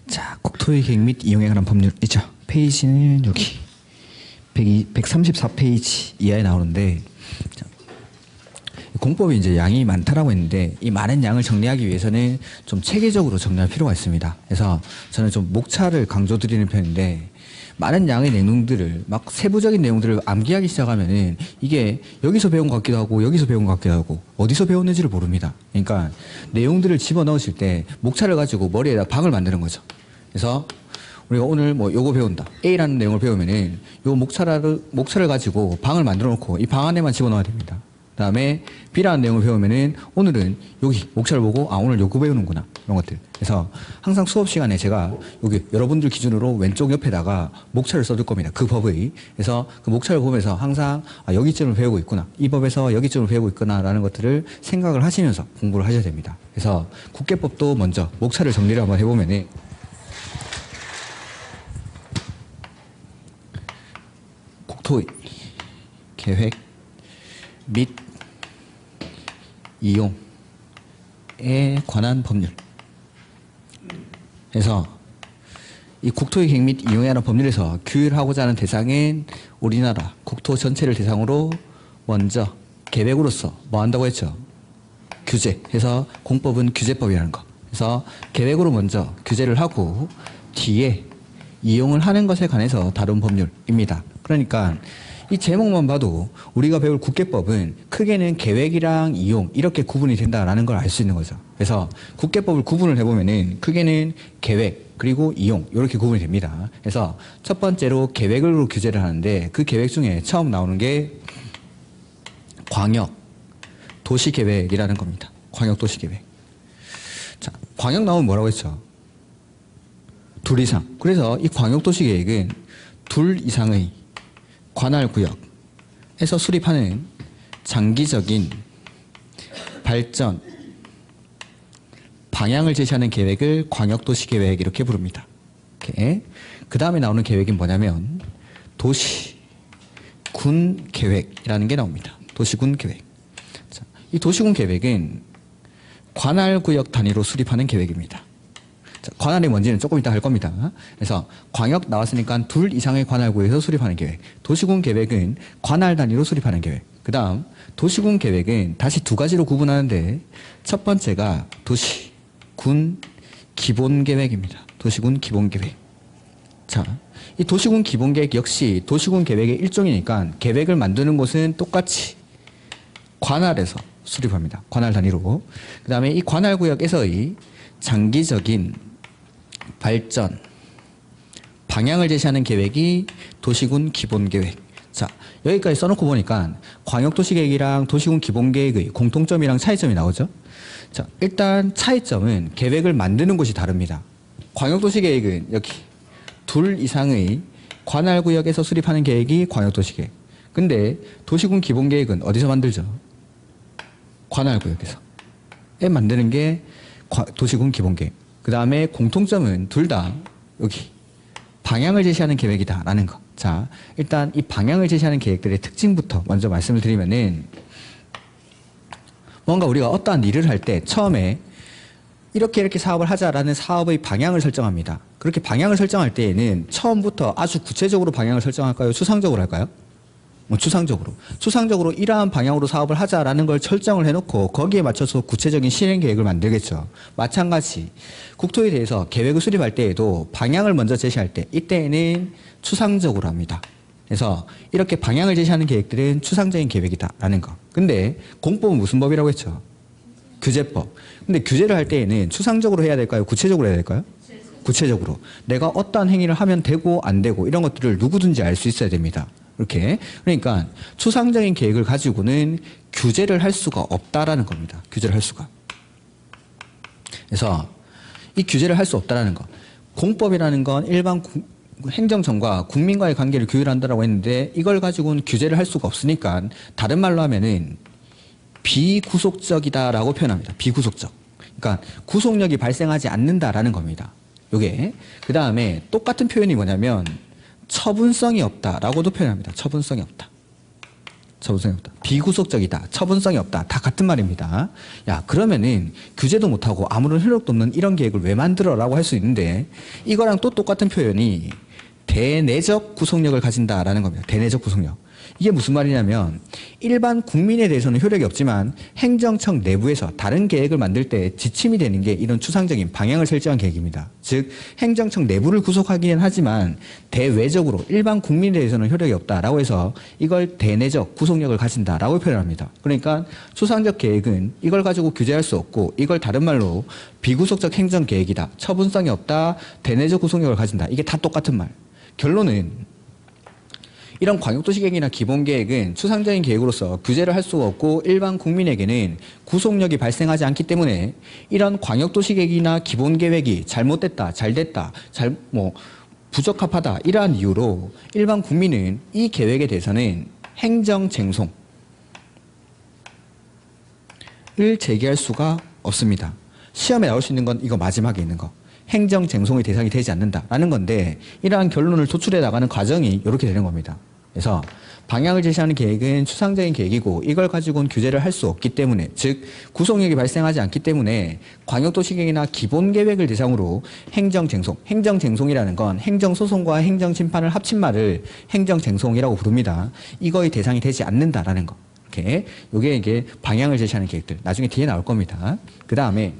자, 국토의 계획 및 이용에 관한 법률 있죠. 페이지는 여기 134페이지 이하에 나오는데, 자, 공법이 이제 양이 많다라고 했는데 이 많은 양을 정리하기 위해서는 좀 체계적으로 정리할 필요가 있습니다. 그래서 저는 좀 목차를 강조드리는 편인데, 많은 양의 내용들을 막 세부적인 내용들을 암기하기 시작하면은 이게 여기서 배운 것 같기도 하고 여기서 배운 것 같기도 하고 어디서 배웠는지를 모릅니다. 그러니까 내용들을 집어넣으실 때 목차를 가지고 머리에다 방을 만드는 거죠. 그래서 우리가 오늘 뭐 요거 배운다, A라는 내용을 배우면은 요 목차를 가지고 방을 만들어 놓고 이 방 안에만 집어넣어야 됩니다. 그 다음에 B라는 내용을 배우면은 오늘은 여기 목차를 보고 아 오늘 요거 배우는구나, 이런 것들. 그래서 항상 수업 시간에 제가 여기 여러분들 기준으로 왼쪽 옆에다가 목차를 써둘 겁니다. 그 법의. 그래서 그 목차를 보면서 항상 아 여기쯤을 배우고 있구나, 이 법에서 여기쯤을 배우고 있구나 라는 것들을 생각을 하시면서 공부를 하셔야 됩니다. 그래서 국계법도 먼저 목차를 정리를 한번 해보면은, 국토의 계획 및 이용에 관한 법률. 그래서 이 국토의 계획 및 이용에 관한 법률에서 규율하고자 하는 대상은 우리나라 국토 전체를 대상으로 먼저 계획으로서 뭐 한다고 했죠? 규제. 해서 공법은 규제법이라는 거. 그래서 계획으로 먼저 규제를 하고 뒤에 이용을 하는 것에 관해서 다룬 법률입니다. 그러니까 이 제목만 봐도 우리가 배울 국계법은 크게는 계획이랑 이용 이렇게 구분이 된다라는 걸 알 수 있는 거죠. 그래서 국계법을 구분을 해보면은 크게는 계획 그리고 이용 이렇게 구분이 됩니다. 그래서 첫 번째로 계획으로 규제를 하는데 그 계획 중에 처음 나오는 게 광역 도시계획이라는 겁니다. 광역 도시계획. 자, 광역 나오면 뭐라고 했죠? 둘 이상. 그래서 이 광역 도시계획은 둘 이상의 관할구역에서 수립하는 장기적인 발전 방향을 제시하는 계획을 광역도시계획 이렇게 부릅니다. 그 다음에 나오는 계획이 뭐냐면 도시군계획이라는 게 나옵니다. 도시군계획. 자, 이 도시군계획은 관할구역 단위로 수립하는 계획입니다. 자, 관할이 뭔지는 조금 이따 할 겁니다. 그래서 광역 나왔으니까 둘 이상의 관할구에서 수립하는 계획. 도시군 계획은 관할 단위로 수립하는 계획. 그 다음 도시군 계획은 다시 두 가지로 구분하는데 첫 번째가 도시군 기본계획입니다. 도시군 기본계획. 자, 이 도시군 기본계획 역시 도시군 계획의 일종이니까 계획을 만드는 곳은 똑같이 관할에서 수립합니다. 관할 단위로. 그 다음에 이 관할구역에서의 장기적인 발전 방향을 제시하는 계획이 도시군 기본계획. 자, 여기까지 써놓고 보니까 광역도시계획이랑 도시군 기본계획의 공통점이랑 차이점이 나오죠. 자, 일단 차이점은 계획을 만드는 곳이 다릅니다. 광역도시계획은 여기 둘 이상의 관할구역에서 수립하는 계획이 광역도시계획. 근데 도시군 기본계획은 어디서 만들죠? 관할구역에서 만드는 게 도시군 기본계획. 그 다음에 공통점은 둘 다 여기 방향을 제시하는 계획이다라는 거. 자, 일단 이 방향을 제시하는 계획들의 특징부터 먼저 말씀을 드리면은, 뭔가 우리가 어떠한 일을 할 때 처음에 이렇게 사업을 하자라는 사업의 방향을 설정합니다. 그렇게 방향을 설정할 때에는 처음부터 아주 구체적으로 방향을 설정할까요? 추상적으로 할까요? 추상적으로 이러한 방향으로 사업을 하자라는 걸 설정을 해놓고 거기에 맞춰서 구체적인 실행 계획을 만들겠죠. 마찬가지 국토에 대해서 계획을 수립할 때에도 방향을 먼저 제시할 때 이때에는 추상적으로 합니다. 그래서 이렇게 방향을 제시하는 계획들은 추상적인 계획이다라는 거. 근데 공법은 무슨 법이라고 했죠? 규제법. 근데 규제를 할 때에는 추상적으로 해야 될까요? 구체적으로 해야 될까요? 구체적으로. 내가 어떠한 행위를 하면 되고 안 되고 이런 것들을 누구든지 알 수 있어야 됩니다. 이렇게. 그러니까 추상적인 계획을 가지고는 규제를 할 수가 없다라는 겁니다. 규제를 할 수가. 그래서 이 규제를 할 수 없다라는 거. 공법이라는 건 일반 행정청과 국민과의 관계를 규율한다라고 했는데 이걸 가지고는 규제를 할 수가 없으니까 다른 말로 하면은 비구속적이다라고 표현합니다. 비구속적. 그러니까 구속력이 발생하지 않는다라는 겁니다. 요게. 그 다음에 똑같은 표현이 뭐냐면 처분성이 없다라고도 표현합니다. 처분성이 없다. 처분성이 없다. 비구속적이다. 처분성이 없다. 다 같은 말입니다. 야, 그러면은 규제도 못하고 아무런 효력도 없는 이런 계획을 왜 만들어라고 할 수 있는데 이거랑 또 똑같은 표현이 대내적 구속력을 가진다라는 겁니다. 대내적 구속력. 이게 무슨 말이냐면 일반 국민에 대해서는 효력이 없지만 행정청 내부에서 다른 계획을 만들 때 지침이 되는 게 이런 추상적인 방향을 설정한 계획입니다. 즉 행정청 내부를 구속하기는 하지만 대외적으로 일반 국민에 대해서는 효력이 없다라고 해서 이걸 대내적 구속력을 가진다라고 표현합니다. 그러니까 추상적 계획은 이걸 가지고 규제할 수 없고 이걸 다른 말로 비구속적 행정계획이다. 처분성이 없다. 대내적 구속력을 가진다. 이게 다 똑같은 말. 결론은 이런 광역도시계획이나 기본계획은 추상적인 계획으로서 규제를 할 수가 없고 일반 국민에게는 구속력이 발생하지 않기 때문에 이런 광역도시계획이나 기본계획이 잘못됐다, 잘됐다, 부적합하다 이러한 이유로 일반 국민은 이 계획에 대해서는 행정쟁송을 제기할 수가 없습니다. 시험에 나올 수 있는 건 이거 마지막에 있는 거. 행정쟁송의 대상이 되지 않는다라는 건데 이러한 결론을 도출해 나가는 과정이 이렇게 되는 겁니다. 그래서 방향을 제시하는 계획은 추상적인 계획이고 이걸 가지고는 규제를 할 수 없기 때문에 즉 구속력이 발생하지 않기 때문에 광역도시계획이나 기본계획을 대상으로 행정쟁송, 행정쟁송이라는 건 행정소송과 행정심판을 합친 말을 행정쟁송이라고 부릅니다. 이거의 대상이 되지 않는다라는 거. 이게 방향을 제시하는 계획들 나중에 뒤에 나올 겁니다. 그 다음에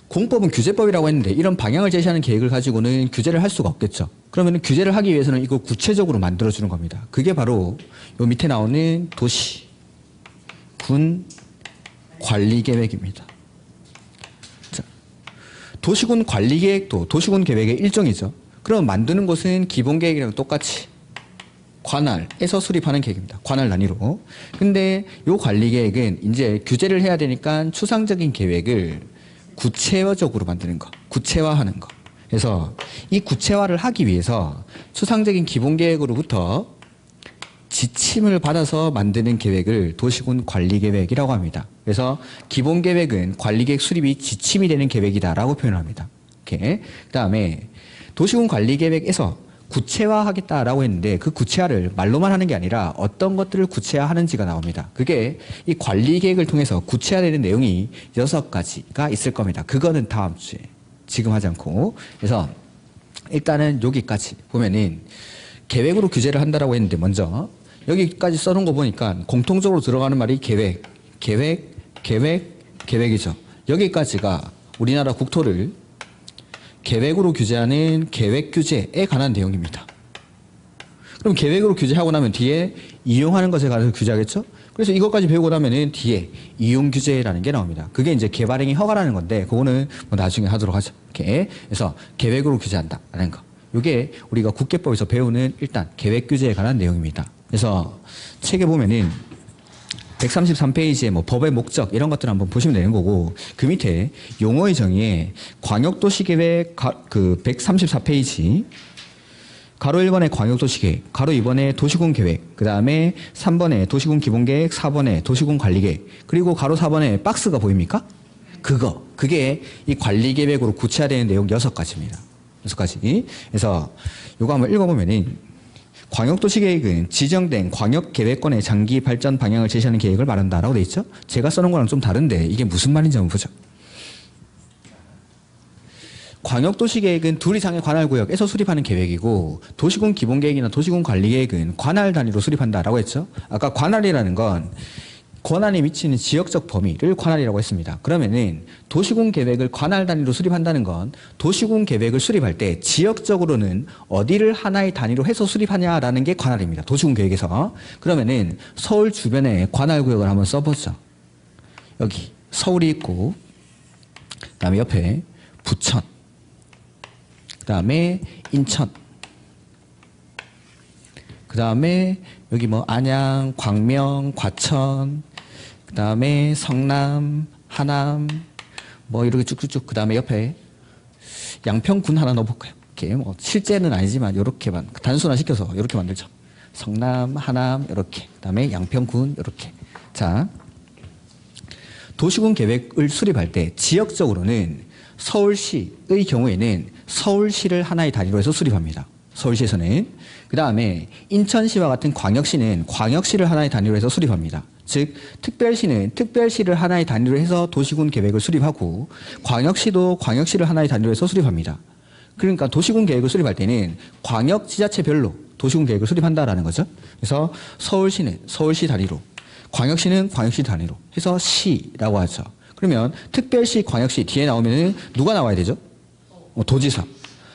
공법은 규제법이라고 했는데 이런 방향을 제시하는 계획을 가지고는 규제를 할 수가 없겠죠. 그러면 규제를 하기 위해서는 이걸 구체적으로 만들어주는 겁니다. 그게 바로 요 밑에 나오는 도시, 군, 관리계획입니다. 자, 도시군 관리계획도 도시군 계획의 일종이죠. 그럼 만드는 것은 기본계획이랑 똑같이 관할에서 수립하는 계획입니다. 관할 단위로. 근데 요 관리계획은 이제 규제를 해야 되니까 추상적인 계획을 구체적으로 만드는 거, 구체화하는 거. 그래서 이 구체화를 하기 위해서 추상적인 기본계획으로부터 지침을 받아서 만드는 계획을 도시군 관리계획이라고 합니다. 그래서 기본계획은 관리계획 수립이 지침이 되는 계획이다라고 표현합니다. 그 다음에 도시군 관리계획에서 구체화하겠다라고 했는데 그 구체화를 말로만 하는 게 아니라 어떤 것들을 구체화하는지가 나옵니다. 그게 이 관리계획을 통해서 구체화되는 내용이 6가지가 있을 겁니다. 그거는 다음 주에 지금 하지 않고. 그래서 일단은 여기까지 보면은 계획으로 규제를 한다라고 했는데 먼저 여기까지 써놓은 거 보니까 공통적으로 들어가는 말이 계획이죠. 여기까지가 우리나라 국토를 계획으로 규제하는 계획 규제에 관한 내용입니다. 그럼 계획으로 규제하고 나면 뒤에 이용하는 것에 관해서 규제하겠죠? 그래서 이것까지 배우고 나면은 뒤에 이용 규제라는 게 나옵니다. 그게 이제 개발행위 허가라는 건데 그거는 뭐 나중에 하도록 하죠. 이렇게. 그래서 계획으로 규제한다라는 거. 이게 우리가 국계법에서 배우는 일단 계획 규제에 관한 내용입니다. 그래서 책에 보면은 133페이지에 뭐 법의 목적 이런 것들 한번 보시면 되는 거고 그 밑에 용어의 정의에 광역도시계획 그 134페이지 가로 1번에 광역도시계획, 가로 2번에 도시군계획, 그 다음에 3번에 도시군기본계획, 4번에 도시군관리계획, 그리고 가로 4번에 박스가 보입니까? 그게 이 관리계획으로 구체화되는 내용 6가지입니다. 6가지. 그래서 이거 한번 읽어보면은 광역도시계획은 지정된 광역계획권의 장기 발전 방향을 제시하는 계획을 말한다라고 돼 있죠. 제가 써놓은 거랑 좀 다른데 이게 무슨 말인지 한번 보죠. 광역도시계획은 둘 이상의 관할구역에서 수립하는 계획이고 도시군 기본계획이나 도시군 관리계획은 관할 단위로 수립한다라고 했죠. 아까 관할이라는 건 권한이 미치는 지역적 범위를 관할이라고 했습니다. 그러면은 도시군 계획을 관할 단위로 수립한다는 건 도시군 계획을 수립할 때 지역적으로는 어디를 하나의 단위로 해서 수립하냐라는 게 관할입니다. 도시군 계획에서. 그러면은 서울 주변에 관할구역을 한번 써보죠. 여기 서울이 있고 그다음에 옆에 부천, 그다음에 인천, 그다음에 여기 뭐 안양, 광명, 과천, 그다음에 성남, 하남 뭐 이렇게 쭉쭉쭉 그다음에 옆에 양평군 하나 넣어볼까요? 이렇게 뭐 실제는 아니지만 이렇게만 단순화 시켜서 이렇게 만들죠. 성남, 하남 이렇게 그다음에 양평군 이렇게. 자, 도시군 계획을 수립할 때 지역적으로는 서울시의 경우에는 서울시를 하나의 단위로 해서 수립합니다. 서울시에서는. 그 다음에 인천시와 같은 광역시는 광역시를 하나의 단위로 해서 수립합니다. 즉 특별시는 특별시를 하나의 단위로 해서 도시군 계획을 수립하고 광역시도 광역시를 하나의 단위로 해서 수립합니다. 그러니까 도시군 계획을 수립할 때는 광역 지자체별로 도시군 계획을 수립한다라는 거죠. 그래서 서울시는 서울시 단위로, 광역시는 광역시 단위로 해서 시라고 하죠. 그러면 특별시, 광역시 뒤에 나오면은 누가 나와야 되죠? 도지사.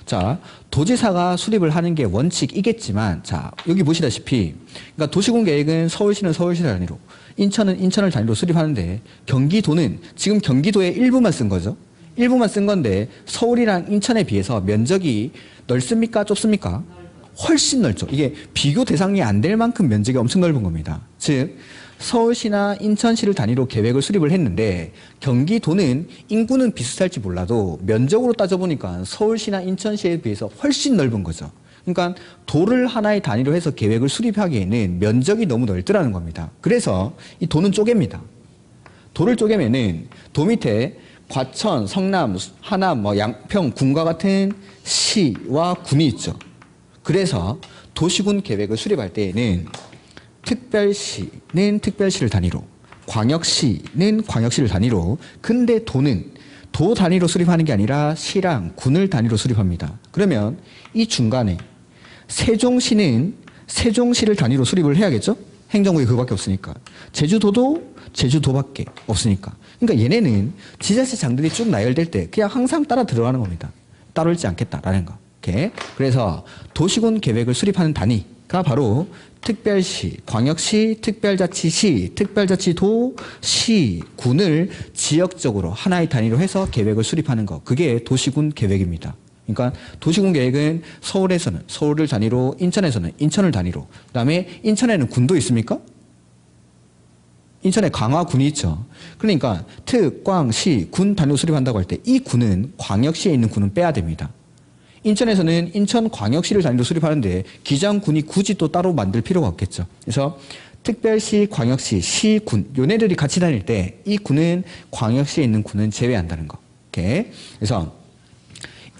자, 도지사가 수립을 하는 게 원칙이겠지만, 자, 여기 보시다시피, 그러니까 도시군 계획은 서울시는 서울시 단위로, 인천은 인천을 단위로 수립하는데, 경기도는 지금 경기도의 일부만 쓴 거죠. 일부만 쓴 건데, 서울이랑 인천에 비해서 면적이 넓습니까? 좁습니까? 훨씬 넓죠. 이게 비교 대상이 안 될 만큼 면적이 엄청 넓은 겁니다. 즉, 서울시나 인천시를 단위로 계획을 수립을 했는데 경기도는 인구는 비슷할지 몰라도 면적으로 따져보니까 서울시나 인천시에 비해서 훨씬 넓은 거죠. 그러니까 도를 하나의 단위로 해서 계획을 수립하기에는 면적이 너무 넓더라는 겁니다. 그래서 이 도는 쪼갭니다. 도를 쪼개면은 도 밑에 과천, 성남, 하남, 양평, 군과 같은 시와 군이 있죠. 그래서 도시군 계획을 수립할 때에는 특별시는 특별시를 단위로, 광역시는 광역시를 단위로, 근데 도는 도 단위로 수립하는 게 아니라 시랑 군을 단위로 수립합니다. 그러면 이 중간에 세종시는 세종시를 단위로 수립을 해야겠죠? 행정구역이 그거밖에 없으니까. 제주도도 제주도밖에 없으니까. 그러니까 얘네는 지자체장들이 쭉 나열될 때 그냥 항상 따라 들어가는 겁니다. 따로 읽지 않겠다라는 거. 오케이? 그래서 도시군 계획을 수립하는 단위가 바로 특별시, 광역시, 특별자치시, 특별자치도, 시, 군을 지역적으로 하나의 단위로 해서 계획을 수립하는 거. 그게 도시군 계획입니다. 그러니까 도시군 계획은 서울에서는 서울을 단위로, 인천에서는 인천을 단위로. 그다음에 인천에는 군도 있습니까? 인천에 강화군이 있죠. 그러니까 특, 광, 시, 군 단위로 수립한다고 할 때 이 군은 광역시에 있는 군은 빼야 됩니다. 인천에서는 인천광역시를 단위로 수립하는데 기장군이 굳이 또 따로 만들 필요가 없겠죠. 그래서 특별시, 광역시, 시, 군 요네들이 같이 다닐 때 이 군은 광역시에 있는 군은 제외한다는 거. 오케이. 그래서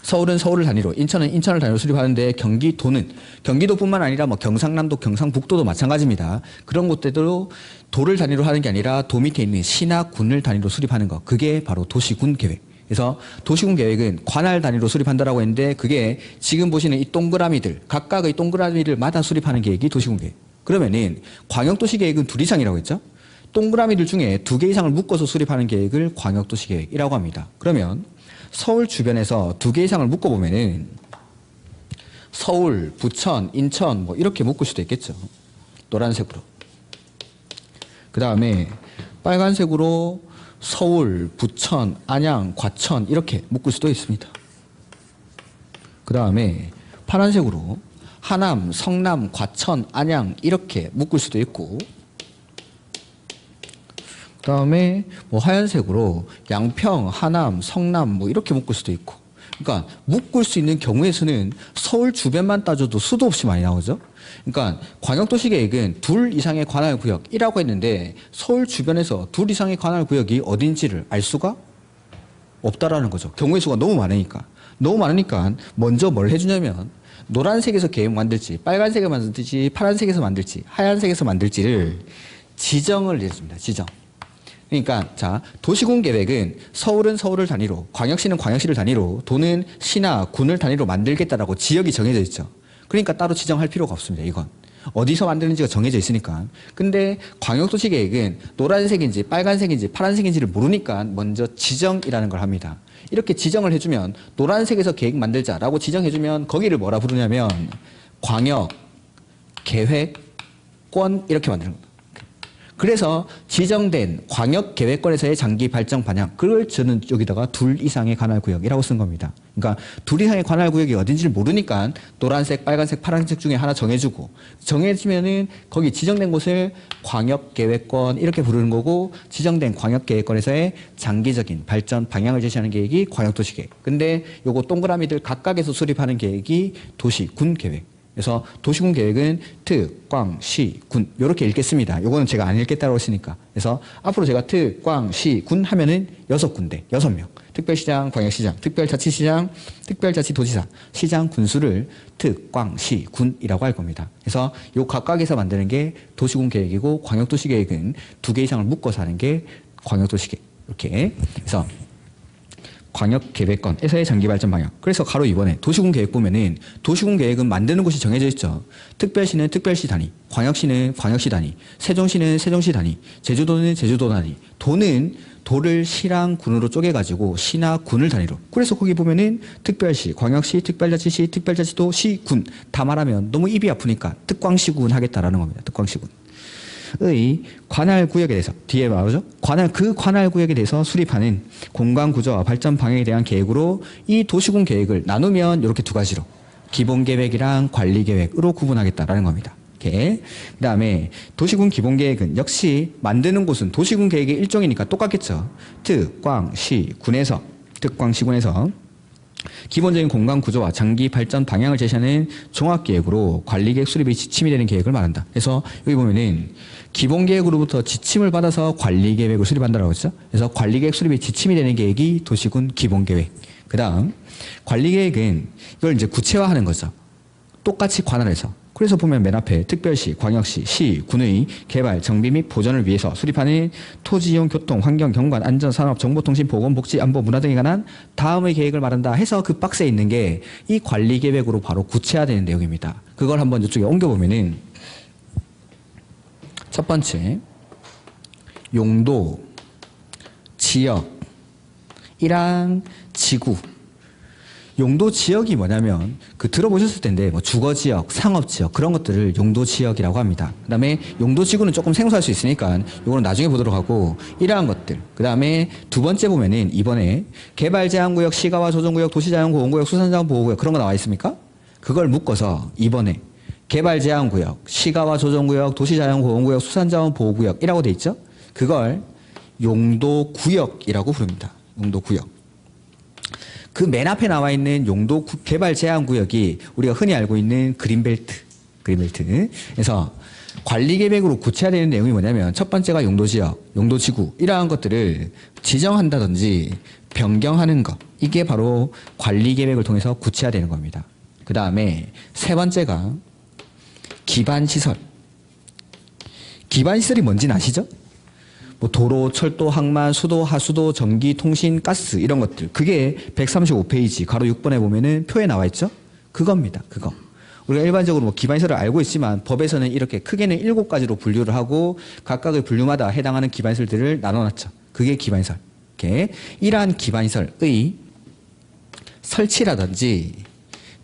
서울은 서울을 단위로, 인천은 인천을 단위로 수립하는데 경기도는 경기도뿐만 아니라 경상남도, 경상북도도 마찬가지입니다. 그런 곳들도 도를 단위로 하는 게 아니라 도 밑에 있는 시나 군을 단위로 수립하는 거. 그게 바로 도시군 계획. 그래서 도시군 계획은 관할 단위로 수립한다라고 했는데 그게 지금 보시는 이 동그라미들 각각의 동그라미들마다 수립하는 계획이 도시군 계획. 그러면은 광역도시 계획은 둘 이상이라고 했죠. 동그라미들 중에 2개 이상을 묶어서 수립하는 계획을 광역도시 계획이라고 합니다. 그러면 서울 주변에서 2개 이상을 묶어보면은 서울, 부천, 인천 이렇게 묶을 수도 있겠죠. 노란색으로. 그 다음에 빨간색으로 서울, 부천, 안양, 과천 이렇게 묶을 수도 있습니다. 그 다음에 파란색으로 하남, 성남, 과천, 안양 이렇게 묶을 수도 있고 그 다음에 하얀색으로 양평, 하남, 성남 이렇게 묶을 수도 있고 그러니까 묶을 수 있는 경우에서는 서울 주변만 따져도 수도 없이 많이 나오죠. 그러니까 광역도시계획은 2 이상의 관할구역이라고 했는데 서울 주변에서 2 이상의 관할구역이 어딘지를 알 수가 없다라는 거죠. 경우의 수가 너무 많으니까. 너무 많으니까 먼저 뭘 해주냐면 노란색에서 계획 만들지, 빨간색에서 만들지, 파란색에서 만들지, 하얀색에서 만들지를 지정을 해줍니다. 지정. 그러니까 자 도시군 계획은 서울은 서울을 단위로, 광역시는 광역시를 단위로, 도는 시나 군을 단위로 만들겠다라고 지역이 정해져 있죠. 그러니까 따로 지정할 필요가 없습니다. 이건 어디서 만드는지가 정해져 있으니까. 근데 광역도시 계획은 노란색인지 빨간색인지 파란색인지를 모르니까 먼저 지정이라는 걸 합니다. 이렇게 지정을 해주면 노란색에서 계획 만들자라고 지정해주면 거기를 뭐라 부르냐면 광역 계획권 이렇게 만드는 겁니다. 그래서 지정된 광역계획권에서의 장기 발전 방향, 그걸 저는 여기다가 2 이상의 관할구역이라고 쓴 겁니다. 그러니까 2 이상의 관할구역이 어딘지를 모르니까 노란색, 빨간색, 파란색 중에 하나 정해주고 정해지면은 거기 지정된 곳을 광역계획권 이렇게 부르는 거고 지정된 광역계획권에서의 장기적인 발전 방향을 제시하는 계획이 광역도시계획. 근데 요거 동그라미들 각각에서 수립하는 계획이 도시군계획. 그래서 도시군 계획은 특, 광, 시, 군 이렇게 읽겠습니다. 요거는 제가 안 읽겠다고 했으니까. 그래서 앞으로 제가 특, 광, 시, 군 하면은 6군데, 6명. 특별시장, 광역시장, 특별자치시장, 특별자치도지사, 시장, 군수를 특, 광, 시, 군이라고 할 겁니다. 그래서 요 각각에서 만드는 게 도시군 계획이고 광역도시 계획은 2개 이상을 묶어서 하는 게 광역도시 계획. 이렇게. 그래서 광역계획권에서의 장기발전 방향. 그래서 가로 2번에 도시군 계획 보면은 도시군 계획은 만드는 곳이 정해져 있죠. 특별시는 특별시 단위, 광역시는 광역시 단위, 세종시는 세종시 단위, 제주도는 제주도 단위, 도는 도를 시랑 군으로 쪼개가지고 시나 군을 단위로. 그래서 거기 보면은 특별시, 광역시, 특별자치시, 특별자치도, 시, 군 다 말하면 너무 입이 아프니까 특광시군 하겠다라는 겁니다. 특광시군. 의 관할구역에 대해서 뒤에 말하죠. 그 관할구역에 대해서 수립하는 공간구조와 발전 방향에 대한 계획으로 이 도시군 계획을 나누면 이렇게 2가지로 기본계획이랑 관리계획으로 구분하겠다라는 겁니다. 이렇게. 그 다음에 도시군 기본계획은 역시 만드는 곳은 도시군 계획의 일종이니까 똑같겠죠. 특, 광, 시, 군에서 특광시군에서 기본적인 공간 구조와 장기 발전 방향을 제시하는 종합계획으로 관리계획 수립이 지침이 되는 계획을 말한다. 그래서 여기 보면은 기본계획으로부터 지침을 받아서 관리계획을 수립한다라고 했죠. 그래서 관리계획 수립이 지침이 되는 계획이 도시군 기본계획. 그 다음 관리계획은 이걸 이제 구체화하는 거죠. 똑같이 관할해서. 그래서 보면 맨 앞에 특별시, 광역시, 시, 군의 개발, 정비 및 보전을 위해서 수립하는 토지 이용, 교통, 환경, 경관, 안전, 산업, 정보통신, 보건, 복지, 안보, 문화 등에 관한 다음의 계획을 말한다 해서 그 박스에 있는 게 이 관리 계획으로 바로 구체화되는 내용입니다. 그걸 한번 이쪽에 옮겨보면은 첫 번째 용도, 지역이랑 지구. 용도 지역이 뭐냐면 들어보셨을 텐데 뭐 주거 지역, 상업 지역 그런 것들을 용도 지역이라고 합니다. 그다음에 용도 지구는 조금 생소할 수 있으니까 이거는 나중에 보도록 하고 이러한 것들. 그다음에 2번째 보면은 이번에 개발 제한 구역, 시가와 조정 구역, 도시 자연 보호 구역, 수산자원 보호 구역 그런 거 나와 있습니까? 그걸 묶어서 이번에 개발 제한 구역, 시가와 조정 구역, 도시 자연 보호 구역, 수산자원 보호 구역이라고 돼 있죠? 그걸 용도 구역이라고 부릅니다. 용도 구역. 그 맨 앞에 나와 있는 용도 개발 제한 구역이 우리가 흔히 알고 있는 그린벨트. 그래서 관리 계획으로 구체화되는 내용이 뭐냐면 첫 번째가 용도 지역, 용도 지구 이러한 것들을 지정한다든지 변경하는 것. 이게 바로 관리 계획을 통해서 구체화되는 겁니다. 그 다음에 세 번째가 기반 시설. 기반 시설이 뭔지는 아시죠? 뭐 도로, 철도, 항만, 수도, 하수도, 전기, 통신, 가스 이런 것들. 그게 135페이지 가로 6번에 보면은 표에 나와 있죠? 그겁니다. 그거. 우리가 일반적으로 뭐 기반시설을 알고 있지만 법에서는 이렇게 크게는 7가지로 분류를 하고 각각의 분류마다 해당하는 기반시설들을 나눠놨죠. 그게 기반시설. 이렇게 이러한 기반시설의 설치라든지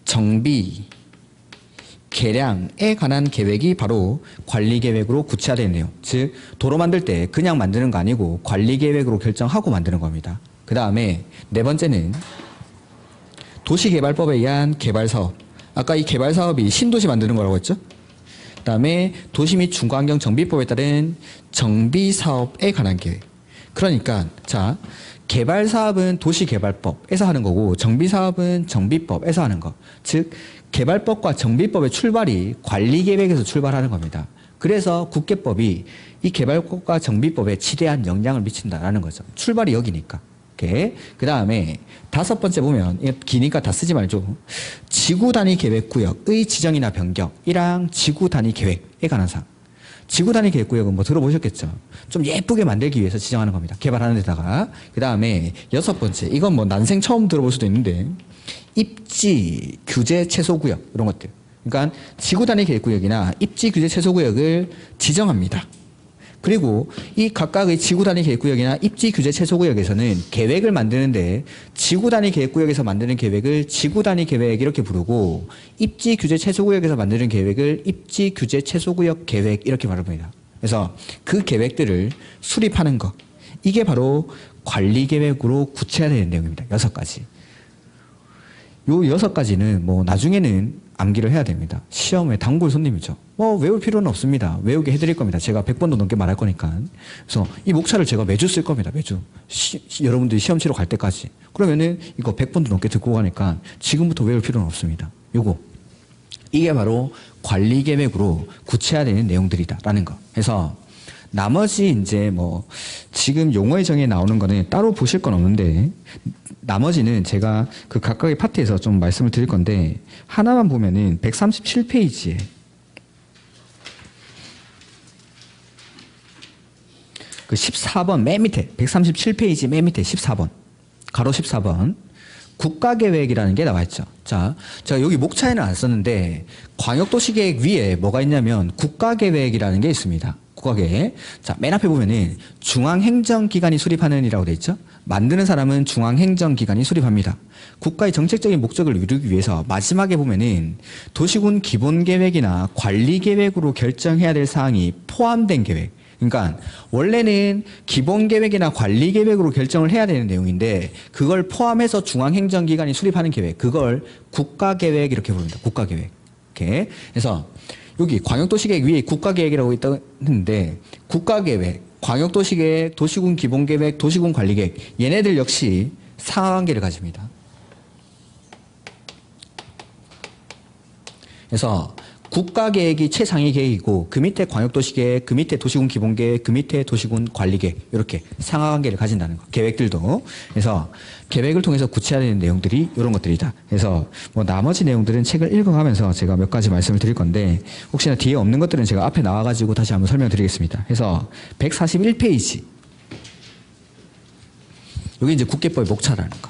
정비, 개량에 관한 계획이 바로 관리계획으로 구체화되는 내용. 즉 도로 만들 때 그냥 만드는 거 아니고 관리계획으로 결정하고 만드는 겁니다. 그 다음에 네 번째는 도시개발법에 의한 개발사업. 아까 이 개발사업이 신도시 만드는 거라고 했죠? 그 다음에 도시 및 중과환경 정비법에 따른 정비사업에 관한 계획. 그러니까 자 개발사업은 도시개발법에서 하는 거고 정비사업은 정비법에서 하는 거. 즉 개발법과 정비법의 출발이 관리계획에서 출발하는 겁니다. 그래서 국계법이 이 개발법과 정비법에 지대한 영향을 미친다라는 거죠. 출발이 여기니까. 이렇게. 그 다음에 5번째 보면 이거 기니까 다 쓰지 말죠. 지구단위 계획구역의 지정이나 변경이랑 지구단위 계획에 관한 사항. 지구단위 계획구역은 뭐 들어보셨겠죠. 좀 예쁘게 만들기 위해서 지정하는 겁니다. 개발하는 데다가. 그 다음에 6번째. 이건 뭐 난생 처음 들어볼 수도 있는데 입지 규제 최소구역 이런 것들. 그러니까 지구단위 계획구역이나 입지 규제 최소구역을 지정합니다. 그리고 이 각각의 지구단위 계획구역이나 입지 규제 최소구역에서는 계획을 만드는데 지구단위 계획구역에서 만드는 계획을 지구단위 계획 이렇게 부르고 입지 규제 최소구역에서 만드는 계획을 입지 규제 최소구역 계획 이렇게 말합니다. 그래서 그 계획들을 수립하는 것. 이게 바로 관리계획으로 구체화되는 내용입니다. 6가지. 요 6가지는 뭐 나중에는 암기를 해야 됩니다. 시험에 단골 손님이죠. 뭐 외울 필요는 없습니다. 외우게 해드릴 겁니다. 제가 100번도 넘게 말할 거니까. 그래서 이 목차를 제가 매주 쓸 겁니다. 매주. 여러분들이 시험 치러 갈 때까지. 그러면은 이거 100번도 넘게 듣고 가니까 지금부터 외울 필요는 없습니다. 요거. 이게 바로 관리계획으로 구체화되는 내용들이다라는 거. 그래서 나머지 이제 뭐 지금 용어의 정의에 나오는 거는 따로 보실 건 없는데 나머지는 제가 그 각각의 파트에서 좀 말씀을 드릴 건데 하나만 보면은 137페이지에 그 14번 맨 밑에 137페이지 맨 밑에 14번 가로 14번 국가계획이라는 게 나와 있죠. 자, 제가 여기 목차에는 안 썼는데 광역도시계획 위에 뭐가 있냐면 국가계획이라는 게 있습니다. 국가계획. 자, 맨 앞에 보면은 중앙행정기관이 수립하는 이라고 돼 있죠. 만드는 사람은 중앙행정기관이 수립합니다. 국가의 정책적인 목적을 이루기 위해서 마지막에 보면은 도시군 기본계획이나 관리계획으로 결정해야 될 사항이 포함된 계획. 그러니까 원래는 기본계획이나 관리계획으로 결정을 해야 되는 내용인데 그걸 포함해서 중앙행정기관이 수립하는 계획, 그걸 국가계획 이렇게 부릅니다. 국가계획. 이렇게. 그래서 여기 광역도시계획 위에 국가계획이라고 있는데 국가계획, 광역도시계획, 도시군 기본계획, 도시군 관리계획 얘네들 역시 상하관계를 가집니다. 그래서 국가계획이 최상위 계획이고 그 밑에 광역도시계획, 그 밑에 도시군 기본계획, 그 밑에 도시군 관리계획 이렇게 상하관계를 가진다는 거. 계획들도. 그래서 계획을 통해서 구체화되는 내용들이 이런 것들이다. 그래서 뭐 나머지 내용들은 책을 읽어가면서 제가 몇 가지 말씀을 드릴 건데 혹시나 뒤에 없는 것들은 제가 앞에 나와가지고 다시 한번 설명드리겠습니다. 그래서 141페이지 여기 이제 국계법의 목차라는 거.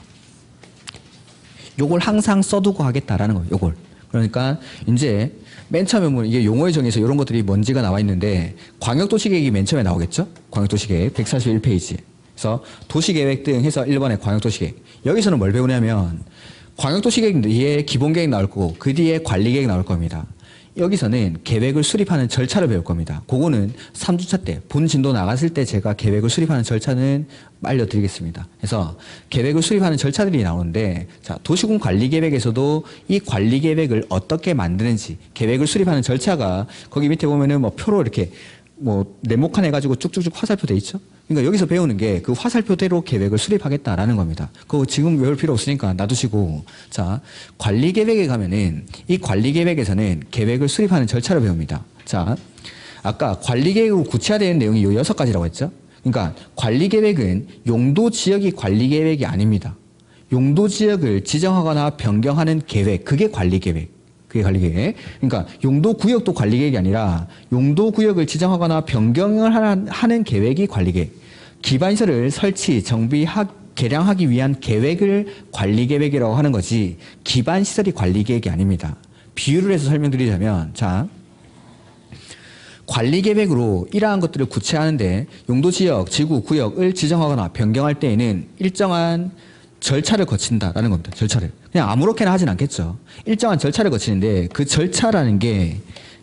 요걸 항상 써두고 하겠다라는 거예요. 요걸. 그러니까 이제 맨 처음에 보면 이게 용어의 정의에서 이런 것들이 뭔지가 나와 있는데 광역도시계획이 맨 처음에 나오겠죠? 광역도시계획 141페이지. 그래서 도시계획 등 해서 1번에 광역도시계획. 여기서는 뭘 배우냐면 광역도시계획 뒤에 기본계획 나올 거고 그 뒤에 관리계획 나올 겁니다. 여기서는 계획을 수립하는 절차를 배울 겁니다. 그거는 3주차 때 본 진도 나갔을 때 제가 계획을 수립하는 절차는 알려드리겠습니다. 그래서 계획을 수립하는 절차들이 나오는데 자, 도시군 관리계획에서도 이 관리계획을 어떻게 만드는지 계획을 수립하는 절차가 거기 밑에 보면은 뭐 표로 이렇게 뭐 네모칸 해가지고 쭉쭉쭉 화살표 돼 있죠. 그러니까 여기서 배우는 게 그 화살표대로 계획을 수립하겠다라는 겁니다. 그거 지금 외울 필요 없으니까 놔두시고 자 관리계획에 가면은 이 관리계획에서는 계획을 수립하는 절차를 배웁니다. 자 아까 관리계획으로 구체화되는 내용이 요 6가지라고 했죠. 그러니까 관리계획은 용도지역이 관리계획이 아닙니다. 용도지역을 지정하거나 변경하는 계획 그게 관리계획. 그게 관리계획. 그러니까 용도구역도 관리계획이 아니라 용도구역을 지정하거나 변경을 하는 계획이 관리계획. 기반시설을 설치, 개량하기 위한 계획을 관리계획이라고 하는 거지 기반시설이 관리계획이 아닙니다. 비유를 해서 설명드리자면 자 관리계획으로 이러한 것들을 구체화하는데 용도지역, 지구, 구역을 지정하거나 변경할 때에는 일정한 절차를 거친다라는 겁니다. 절차를. 그냥 아무렇게나 하진 않겠죠. 일정한 절차를 거치는데 그 절차라는 게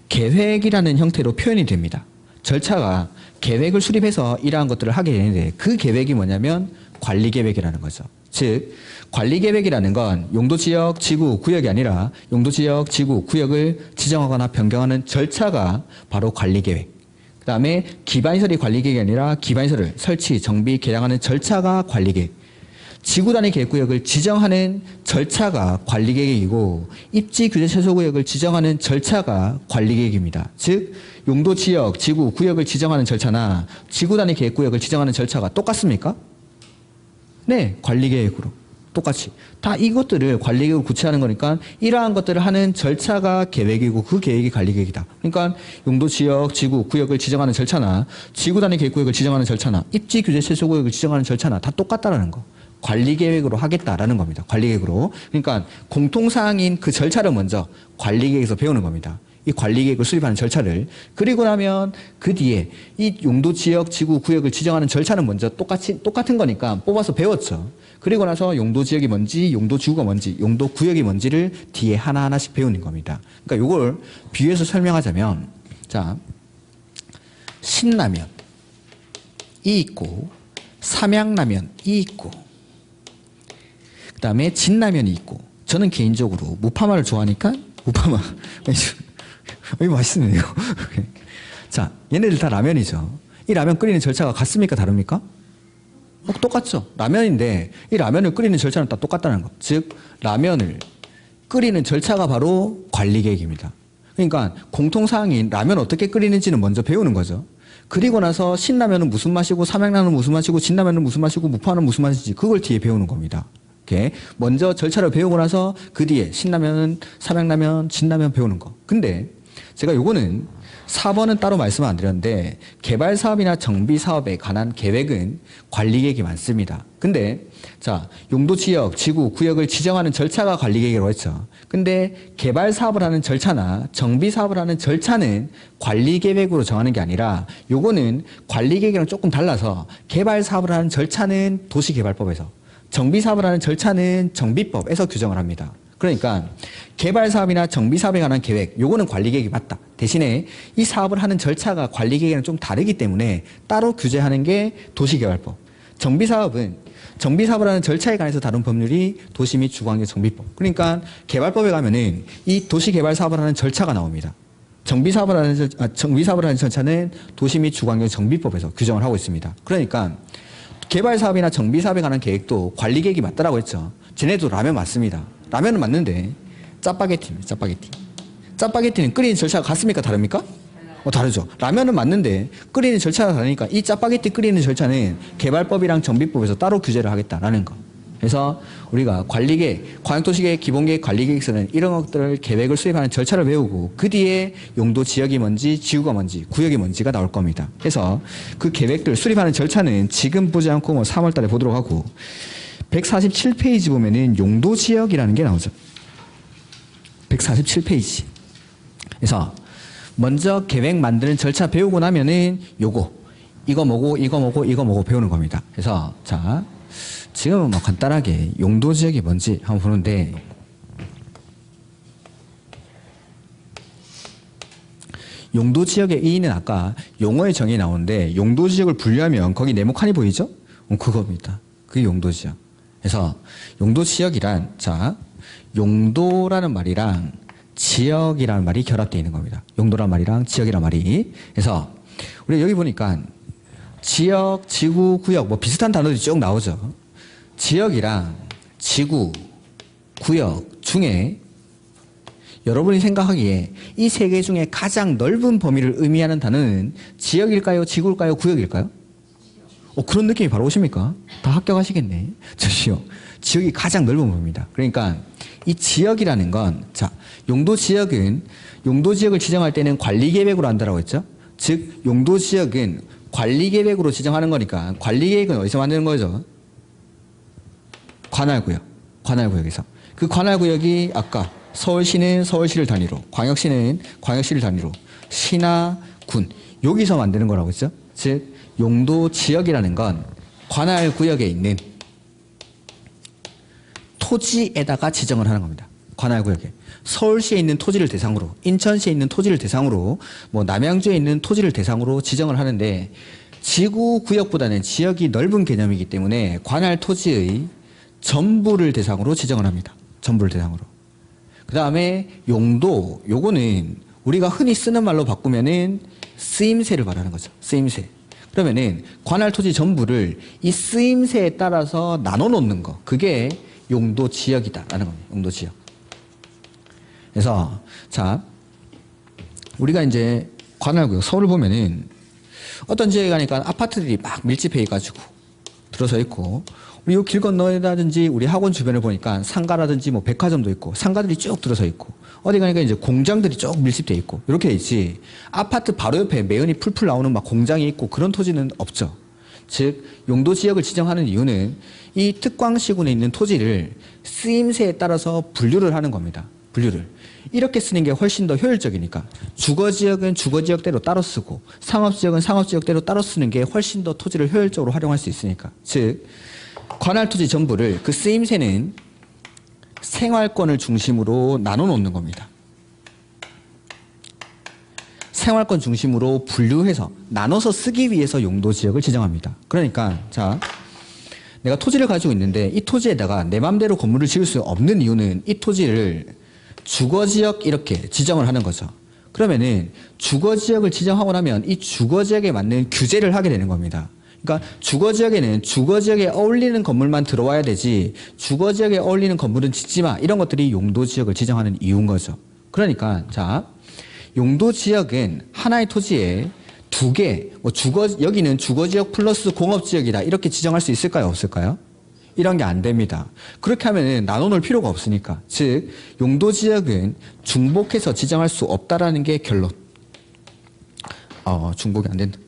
계획이라는 형태로 표현이 됩니다. 절차가 계획을 수립해서 이러한 것들을 하게 되는데 그 계획이 뭐냐면 관리계획이라는 거죠. 즉 관리계획이라는 건 용도지역, 지구, 구역이 아니라 용도지역, 지구, 구역을 지정하거나 변경하는 절차가 바로 관리계획. 그 다음에 기반시설이 관리계획이 아니라 기반시설을 설치, 정비, 개량하는 절차가 관리계획. 지구 단위 계획구역을 지정하는 절차가 관리계획이고 입지 규제 최소구역을 지정하는 절차가 관리계획입니다. 즉 용도지역, 지구, 구역을 지정하는 절차나 지구 단위 계획구역을 지정하는 절차가 똑같습니까? 네, 관리계획으로 똑같이 다 이것들을 관리계획으로 구체하는 거니까 이러한 것들을 하는 절차가 계획이고 그 계획이 관리계획이다. 그러니까 용도지역, 지구, 구역을 지정하는 절차나 지구 단위 계획구역을 지정하는 절차나 입지 규제 최소구역을 지정하는 절차나 다 똑같다라는 거. 관리계획으로 하겠다라는 겁니다. 관리계획으로. 그러니까 공통사항인 그 절차를 먼저 관리계획에서 배우는 겁니다. 이 관리계획을 수립하는 절차를. 그리고 나면 그 뒤에 이 용도지역, 지구, 구역을 지정하는 절차는 먼저 똑같은 거니까 뽑아서 배웠죠. 그리고 나서 용도지역이 뭔지, 용도지구가 뭔지, 용도구역이 뭔지를 뒤에 하나하나씩 배우는 겁니다. 그러니까 이걸 비유해서 설명하자면 자 신라면이 있고 삼양라면이 있고 그 다음에 진라면이 있고 저는 개인적으로 무파마를 좋아하니까 무파마 이거 맛있네요. 자 얘네들 다 라면이죠. 이 라면 끓이는 절차가 같습니까 다릅니까? 똑같죠. 라면인데 이 라면을 끓이는 절차는 다 똑같다는 것. 즉 라면을 끓이는 절차가 바로 관리계획입니다. 그러니까 공통사항인 라면 어떻게 끓이는지는 먼저 배우는 거죠. 그리고 나서 신라면은 무슨 맛이고 삼양라면은 무슨 맛이고 진라면은 무슨 맛이고 무파는 무슨 맛인지 그걸 뒤에 배우는 겁니다. 이렇게 먼저 절차를 배우고 나서 그 뒤에 신라면, 삼양라면, 진라면 배우는 거. 근데 제가 요거는 4번은 따로 말씀 안 드렸는데 개발 사업이나 정비 사업에 관한 계획은 관리 계획이 많습니다. 근데 자, 용도 지역, 지구, 구역을 지정하는 절차가 관리 계획이라고 했죠. 근데 개발 사업을 하는 절차나 정비 사업을 하는 절차는 관리 계획으로 정하는 게 아니라 요거는 관리 계획이랑 조금 달라서 개발 사업을 하는 절차는 도시개발법에서 정비 사업을 하는 절차는 정비법에서 규정을 합니다. 그러니까 개발 사업이나 정비 사업에 관한 계획, 요거는 관리 계획이 맞다. 대신에 이 사업을 하는 절차가 관리 계획이랑 좀 다르기 때문에 따로 규제하는 게 도시개발법. 정비 사업은 정비 사업을 하는 절차에 관해서 다룬 법률이 도시 및 주거환경 정비법. 그러니까 개발법에 가면은 이 도시개발 사업을 하는 절차가 나옵니다. 정비 사업을 하는 절차는 도시 및 주거환경 정비법에서 규정을 하고 있습니다. 그러니까 개발 사업이나 정비 사업에 관한 계획도 관리 계획이 맞다라고 했죠. 쟤네도 라면 맞습니다. 라면은 맞는데 짜파게티입니다. 짜파게티. 짜파게티는 끓이는 절차가 같습니까? 다릅니까? 다르죠. 라면은 맞는데 끓이는 절차가 다르니까 이 짜파게티 끓이는 절차는 개발법이랑 정비법에서 따로 규제를 하겠다라는 거. 그래서 우리가 관리계획, 광역도시계획, 기본계획, 관리계획서는 이런 것들을 계획을 수립하는 절차를 배우고 그 뒤에 용도 지역이 뭔지, 지구가 뭔지, 구역이 뭔지가 나올 겁니다. 그래서 그 계획들 수립하는 절차는 지금 보지 않고 3월 달에 보도록 하고 147페이지 보면은 용도 지역이라는 게 나오죠. 147페이지. 그래서 먼저 계획 만드는 절차 배우고 나면은 이거 뭐고 배우는 겁니다. 그래서 자, 지금은 뭐 간단하게 용도 지역이 뭔지 한번 보는데 용도 지역의 의의는 아까 용어의 정의에 나오는데 용도 지역을 분류하면 거기 네모칸이 보이죠? 그겁니다. 그게 용도 지역. 그래서 용도 지역이란 자, 용도라는 말이랑 지역이라는 말이 결합되어 있는 겁니다. 용도란 말이랑 지역이란 말이. 그래서 우리 여기 보니까 지역, 지구, 구역 뭐 비슷한 단어들이 쭉 나오죠. 지역이랑 지구, 구역 중에 여러분이 생각하기에 이 세 개 중에 가장 넓은 범위를 의미하는 단어는 지역일까요? 지구일까요? 구역일까요? 그런 느낌이 바로 오십니까? 다 합격하시겠네. 지역이 가장 넓은 범위입니다. 그러니까 이 지역이라는 건 자, 용도 지역을 지정할 때는 관리 계획으로 한다라고 했죠. 즉 용도 지역은 관리 계획으로 지정하는 거니까 관리 계획은 어디서 만드는 거죠? 관할구역에서. 그 관할구역이 아까 서울시는 서울시를 단위로, 광역시는 광역시를 단위로, 시나 군 여기서 만드는 거라고 했죠. 즉 용도 지역이라는 건 관할구역에 있는 토지에다가 지정을 하는 겁니다. 관할구역에. 서울시에 있는 토지를 대상으로, 인천시에 있는 토지를 대상으로, 뭐 남양주에 있는 토지를 대상으로 지정을 하는데 지구 구역보다는 지역이 넓은 개념이기 때문에 관할 토지의 전부를 대상으로 지정을 합니다. 전부를 대상으로. 그 다음에 용도, 요거는 우리가 흔히 쓰는 말로 바꾸면은 쓰임새를 말하는 거죠. 쓰임새. 그러면은 관할 토지 전부를 이 쓰임새에 따라서 나눠 놓는 거. 그게 용도 지역이다라는 겁니다. 용도 지역. 그래서 자, 우리가 이제 관할구역 서울을 보면은 어떤 지역에 가니까 아파트들이 막 밀집해 가지고 들어서 있고 우리 요 길 건너라든지 우리 학원 주변을 보니까 상가라든지 뭐 백화점도 있고 상가들이 쭉 들어서 있고 어디 가니까 이제 공장들이 쭉 밀집돼 있고 이렇게 돼 있지 아파트 바로 옆에 매연이 풀풀 나오는 막 공장이 있고 그런 토지는 없죠. 즉 용도 지역을 지정하는 이유는 이 특광시군에 있는 토지를 쓰임새에 따라서 분류를 하는 겁니다. 분류를. 이렇게 쓰는 게 훨씬 더 효율적이니까 주거지역은 주거지역대로 따로 쓰고 상업지역은 상업지역대로 따로 쓰는 게 훨씬 더 토지를 효율적으로 활용할 수 있으니까. 즉 관할토지 전부를 그 쓰임새는 생활권을 중심으로 나눠 놓는 겁니다. 생활권 중심으로 분류해서 나눠서 쓰기 위해서 용도지역을 지정합니다. 그러니까 자, 내가 토지를 가지고 있는데 이 토지에다가 내 맘대로 건물을 지을 수 없는 이유는 이 토지를 주거지역 이렇게 지정을 하는 거죠. 그러면은 주거지역을 지정하고 나면 이 주거지역에 맞는 규제를 하게 되는 겁니다. 그러니까 주거지역에는 주거지역에 어울리는 건물만 들어와야 되지 주거지역에 어울리는 건물은 짓지 마 이런 것들이 용도지역을 지정하는 이유인 거죠. 그러니까 자, 용도지역은 하나의 토지에 두 개, 뭐 여기는 주거지역 플러스 공업지역이다. 이렇게 지정할 수 있을까요? 없을까요? 이런 게 안 됩니다. 그렇게 하면은 나눠놓을 필요가 없으니까. 즉, 용도지역은 중복해서 지정할 수 없다라는 게 결론. 중복이 안 된다.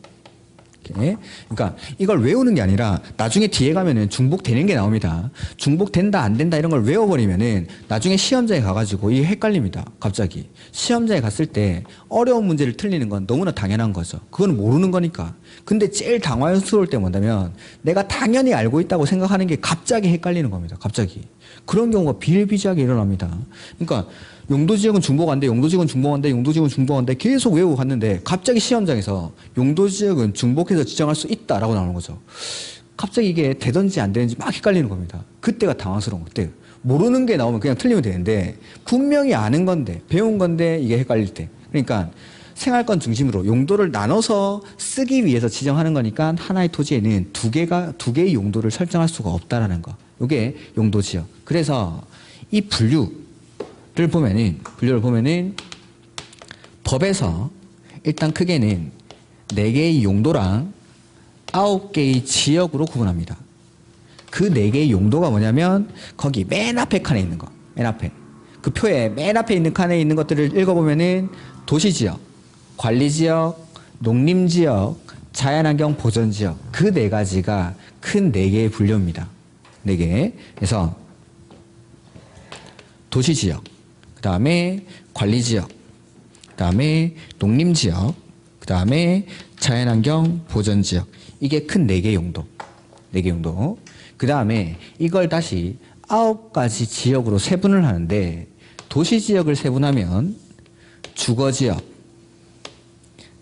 이렇게. 그러니까 이걸 외우는 게 아니라 나중에 뒤에 가면은 중복되는 게 나옵니다. 중복된다 안 된다 이런 걸 외워버리면은 나중에 시험장에 가가지고 이게 헷갈립니다. 갑자기 시험장에 갔을 때 어려운 문제를 틀리는 건 너무나 당연한 거죠. 그건 모르는 거니까. 근데 제일 당황스러울 때 뭐냐면 내가 당연히 알고 있다고 생각하는 게 갑자기 헷갈리는 겁니다. 갑자기. 그런 경우가 비일비재하게 일어납니다. 그러니까 용도지역은 중복 안 돼, 용도지역은 중복 안 돼, 용도지역은 중복 안 돼 계속 외우고 갔는데 갑자기 시험장에서 용도지역은 중복해서 지정할 수 있다라고 나오는 거죠. 갑자기 이게 되든지 안 되는지 막 헷갈리는 겁니다. 그때가 당황스러운 그때. 모르는 게 나오면 그냥 틀리면 되는데 분명히 아는 건데 배운 건데 이게 헷갈릴 때. 그러니까 생활권 중심으로 용도를 나눠서 쓰기 위해서 지정하는 거니까 하나의 토지에는 두 개의 용도를 설정할 수가 없다라는 거. 이게 용도지역. 그래서 이 분류를 보면은 법에서 일단 크게는 4개의 용도랑 9개의 지역으로 구분합니다. 그 4개의 용도가 뭐냐면 거기 맨 앞에 칸에 있는 거. 맨 앞에. 그 표에 맨 앞에 있는 칸에 있는 것들을 읽어보면은 도시지역, 관리지역, 농림지역, 자연환경 보전지역 그 4가지가 큰 4개의 분류입니다. 4개. 그래서 도시지역, 그 다음에 관리지역, 그 다음에 농림지역, 그 다음에 자연환경 보전지역. 이게 큰 4개 용도. 4개 용도. 그 다음에 이걸 다시 9가지 지역으로 세분을 하는데 도시지역을 세분하면 주거지역,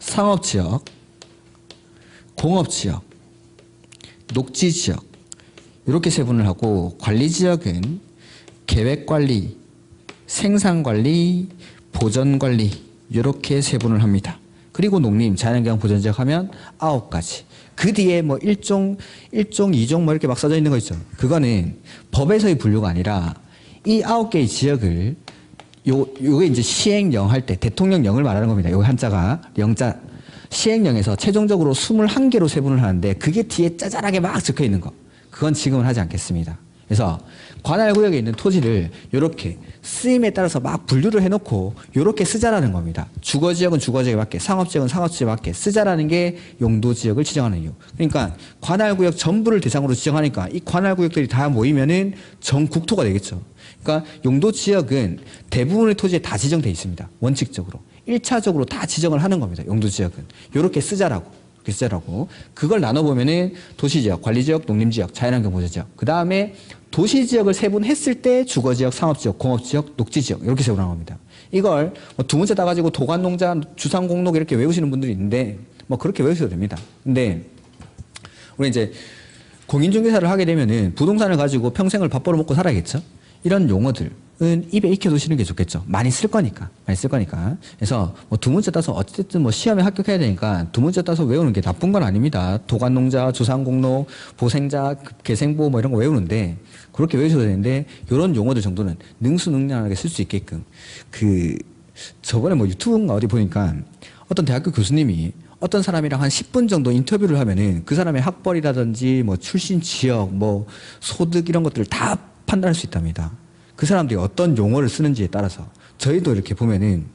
상업지역, 공업지역, 녹지지역 이렇게 세분을 하고 관리지역은 계획관리, 생산관리, 보전관리 이렇게 세분을 합니다. 그리고 농림, 자연환경 보전지역 하면 9가지. 그 뒤에 뭐 1종, 2종 뭐 이렇게 막 써져 있는 거 있죠. 그거는 법에서의 분류가 아니라 이 9개의 지역을 요게 이제 시행령 할 때 대통령령을 말하는 겁니다. 요 한자가 영자. 시행령에서 최종적으로 21개로 세분을 하는데 그게 뒤에 짜잘하게 막 적혀 있는 거. 그건 지금은 하지 않겠습니다. 그래서 관할구역에 있는 토지를 이렇게 쓰임에 따라서 막 분류를 해놓고 이렇게 쓰자라는 겁니다. 주거지역은 주거지역에 맞게, 상업지역은 상업지역에 맞게 쓰자라는 게 용도지역을 지정하는 이유. 그러니까 관할구역 전부를 대상으로 지정하니까 이 관할구역들이 다 모이면은 전국토가 되겠죠. 그러니까 용도지역은 대부분의 토지에 다 지정돼 있습니다. 원칙적으로. 1차적으로 다 지정을 하는 겁니다. 용도지역은. 이렇게 쓰자라고. 그걸 나눠보면은 도시지역, 관리지역, 농림지역, 자연환경 보전지역. 그 다음에 도시지역을 세분했을 때 주거지역, 상업지역, 공업지역, 녹지지역 이렇게 세분한 겁니다. 이걸 뭐 두 문자 따가지고 도관농자, 주상공록 이렇게 외우시는 분들이 있는데 뭐 그렇게 외우셔도 됩니다. 근데 우리 이제 공인중개사를 하게 되면은 부동산을 가지고 평생을 밥 벌어먹고 살아야겠죠. 이런 용어들은 입에 익혀두시는 게 좋겠죠. 많이 쓸 거니까. 그래서 뭐 두 문자 따서 어쨌든 뭐 시험에 합격해야 되니까 두 문자 따서 외우는 게 나쁜 건 아닙니다. 도관농자, 주상공록, 보생자, 계생보 뭐 이런 거 외우는데 그렇게 외우셔도 되는데 이런 용어들 정도는 능수능란하게 쓸 수 있게끔 저번에 뭐 유튜브인가 어디 보니까 어떤 대학교 교수님이 어떤 사람이랑 한 10분 정도 인터뷰를 하면은 그 사람의 학벌이라든지 뭐 출신 지역, 뭐 소득 이런 것들을 다 판단할 수 있답니다. 그 사람들이 어떤 용어를 쓰는지에 따라서 저희도 이렇게 보면은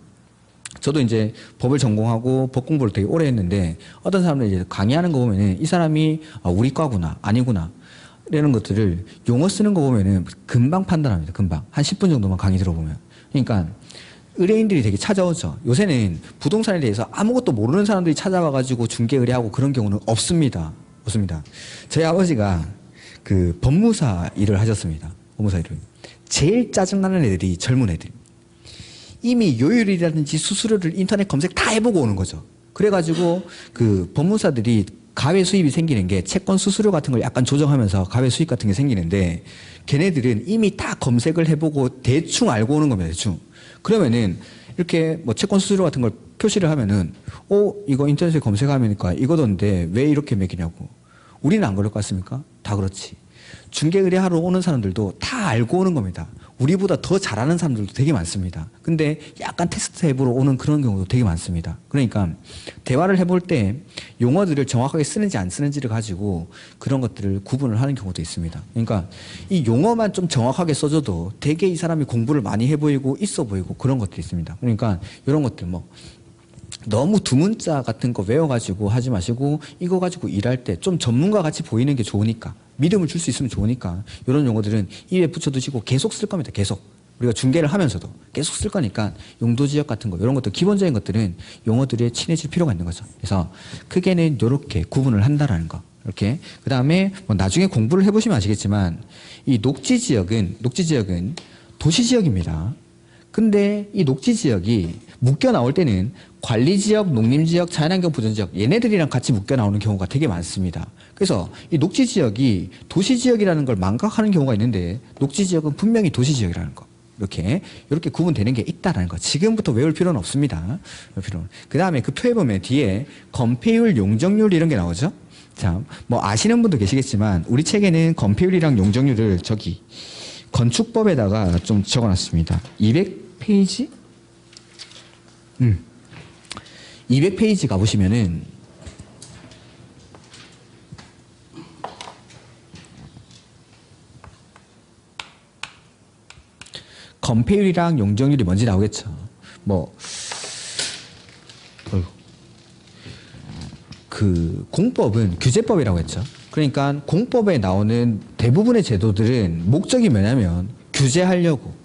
저도 이제 법을 전공하고 법 공부를 되게 오래 했는데 어떤 사람들이 이제 강의하는 거 보면은 이 사람이 우리 과구나 아니구나 이런 것들을 용어 쓰는 거 보면은 금방 판단합니다. 금방 한 10분 정도만 강의 들어보면. 그러니까 의뢰인들이 되게 찾아오죠. 요새는 부동산에 대해서 아무것도 모르는 사람들이 찾아와가지고 중개 의뢰하고 그런 경우는 없습니다. 저희 아버지가 그 법무사 일을 하셨습니다. 법무사 일을. 제일 짜증나는 애들이 젊은 애들. 이미 요율이라든지 수수료를 인터넷 검색 다 해보고 오는 거죠. 그래가지고 그 법무사들이 가외 수입이 생기는 게 채권 수수료 같은 걸 약간 조정하면서 가외 수입 같은 게 생기는데 걔네들은 이미 다 검색을 해보고 대충 알고 오는 겁니다. 대충. 그러면은 이렇게 뭐 채권 수수료 같은 걸 표시를 하면은 이거 인터넷에 검색하니까 이거던데 왜 이렇게 매기냐고. 우리는 안 그럴 것 같습니까? 다 그렇지. 중개 의뢰하러 오는 사람들도 다 알고 오는 겁니다. 우리보다 더 잘하는 사람들도 되게 많습니다. 근데 약간 테스트 앱으로 오는 그런 경우도 되게 많습니다. 그러니까 대화를 해볼 때 용어들을 정확하게 쓰는지 안 쓰는지를 가지고 그런 것들을 구분을 하는 경우도 있습니다. 그러니까 이 용어만 좀 정확하게 써줘도 되게 이 사람이 공부를 많이 해 보이고 있어 보이고 그런 것들이 있습니다. 그러니까 이런 것들 뭐 너무 두문자 같은 거 외워가지고 하지 마시고 이거 가지고 일할 때 좀 전문가 같이 보이는 게 좋으니까 믿음을 줄 수 있으면 좋으니까 이런 용어들은 입에 붙여두시고 계속 쓸 겁니다. 계속. 우리가 중개를 하면서도 계속 쓸 거니까 용도지역 같은 거 이런 것들 기본적인 것들은 용어들에 친해질 필요가 있는 거죠. 그래서 크게는 이렇게 구분을 한다라는 거. 이렇게 그 다음에 뭐 나중에 공부를 해보시면 아시겠지만 이 녹지지역은 도시지역입니다. 근데 이 녹지지역이 묶여 나올 때는 관리지역, 농림지역, 자연환경 보전지역 얘네들이랑 같이 묶여 나오는 경우가 되게 많습니다. 그래서 이 녹지지역이 도시지역이라는 걸 망각하는 경우가 있는데 녹지지역은 분명히 도시지역이라는 거. 이렇게 구분되는 게 있다라는 거. 지금부터 외울 필요는 없습니다. 그 다음에 그 표에 보면 뒤에 건폐율, 용적률 이런 게 나오죠. 자, 뭐 아시는 분도 계시겠지만 우리 책에는 건폐율이랑 용적률을 저기 건축법에다가 좀 적어놨습니다. 200페이지? 200페이지 가보시면은 건폐율이랑 용적률이 뭔지 나오겠죠. 뭐, 그 공법은 규제법이라고 했죠. 그러니까 공법에 나오는 대부분의 제도들은 목적이 뭐냐면 규제하려고.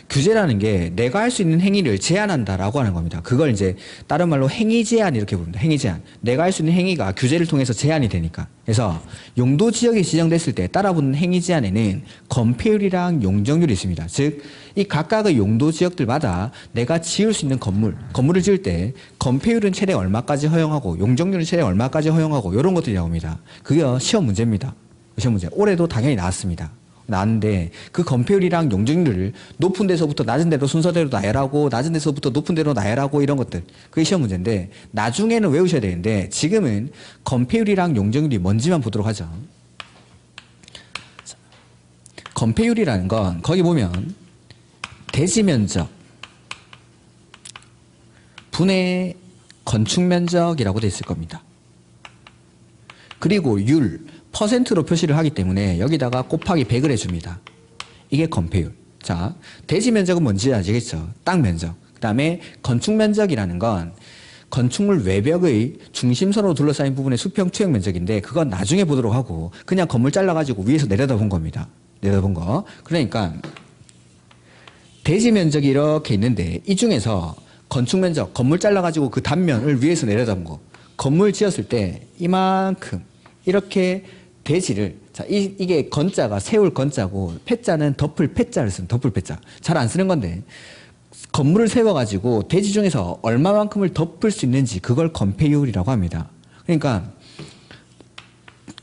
규제라는 게 내가 할 수 있는 행위를 제한한다라고 하는 겁니다. 그걸 이제 다른 말로 행위 제한 이렇게 부릅니다. 행위 제한. 내가 할 수 있는 행위가 규제를 통해서 제한이 되니까. 그래서 용도 지역이 지정됐을 때 따라붙는 행위 제한에는 건폐율이랑 용적률이 있습니다. 즉, 이 각각의 용도 지역들마다 내가 지을 수 있는 건물을 지을 때 건폐율은 최대 얼마까지 허용하고 용적률은 최대 얼마까지 허용하고 이런 것들이 나옵니다. 그게 시험 문제입니다. 시험 문제. 올해도 당연히 나왔습니다. 나왔는데 그 건폐율이랑 용적률을 높은 데서부터 낮은 데로 순서대로 나열하고 낮은 데서부터 높은 데로 나열하고 이런 것들 그게 시험 문제인데 나중에는 외우셔야 되는데 지금은 건폐율이랑 용적률이 뭔지만 보도록 하죠. 건폐율이라는 건 거기 보면 대지면적 분의 건축면적이라고 돼 있을 겁니다. 그리고 퍼센트로 표시를 하기 때문에 여기다가 곱하기 100을 해줍니다. 이게 건폐율. 자, 대지 면적은 뭔지 아시겠죠? 땅 면적. 그 다음에 건축 면적이라는 건 건축물 외벽의 중심선으로 둘러싸인 부분의 수평 투영 면적인데 그건 나중에 보도록 하고 그냥 건물 잘라가지고 위에서 내려다본 겁니다. 내려다본 거. 그러니까 대지 면적이 이렇게 있는데 이 중에서 건축 면적, 건물 잘라가지고 그 단면을 위에서 내려다본 거. 건물 지었을 때 이만큼 이렇게 대지를 자 이게 건자가 세울 건자고 패자는 덮을 패자를 쓰는 덮을 패자 잘 안 쓰는 건데 건물을 세워가지고 대지 중에서 얼마만큼을 덮을 수 있는지 그걸 건폐율이라고 합니다. 그러니까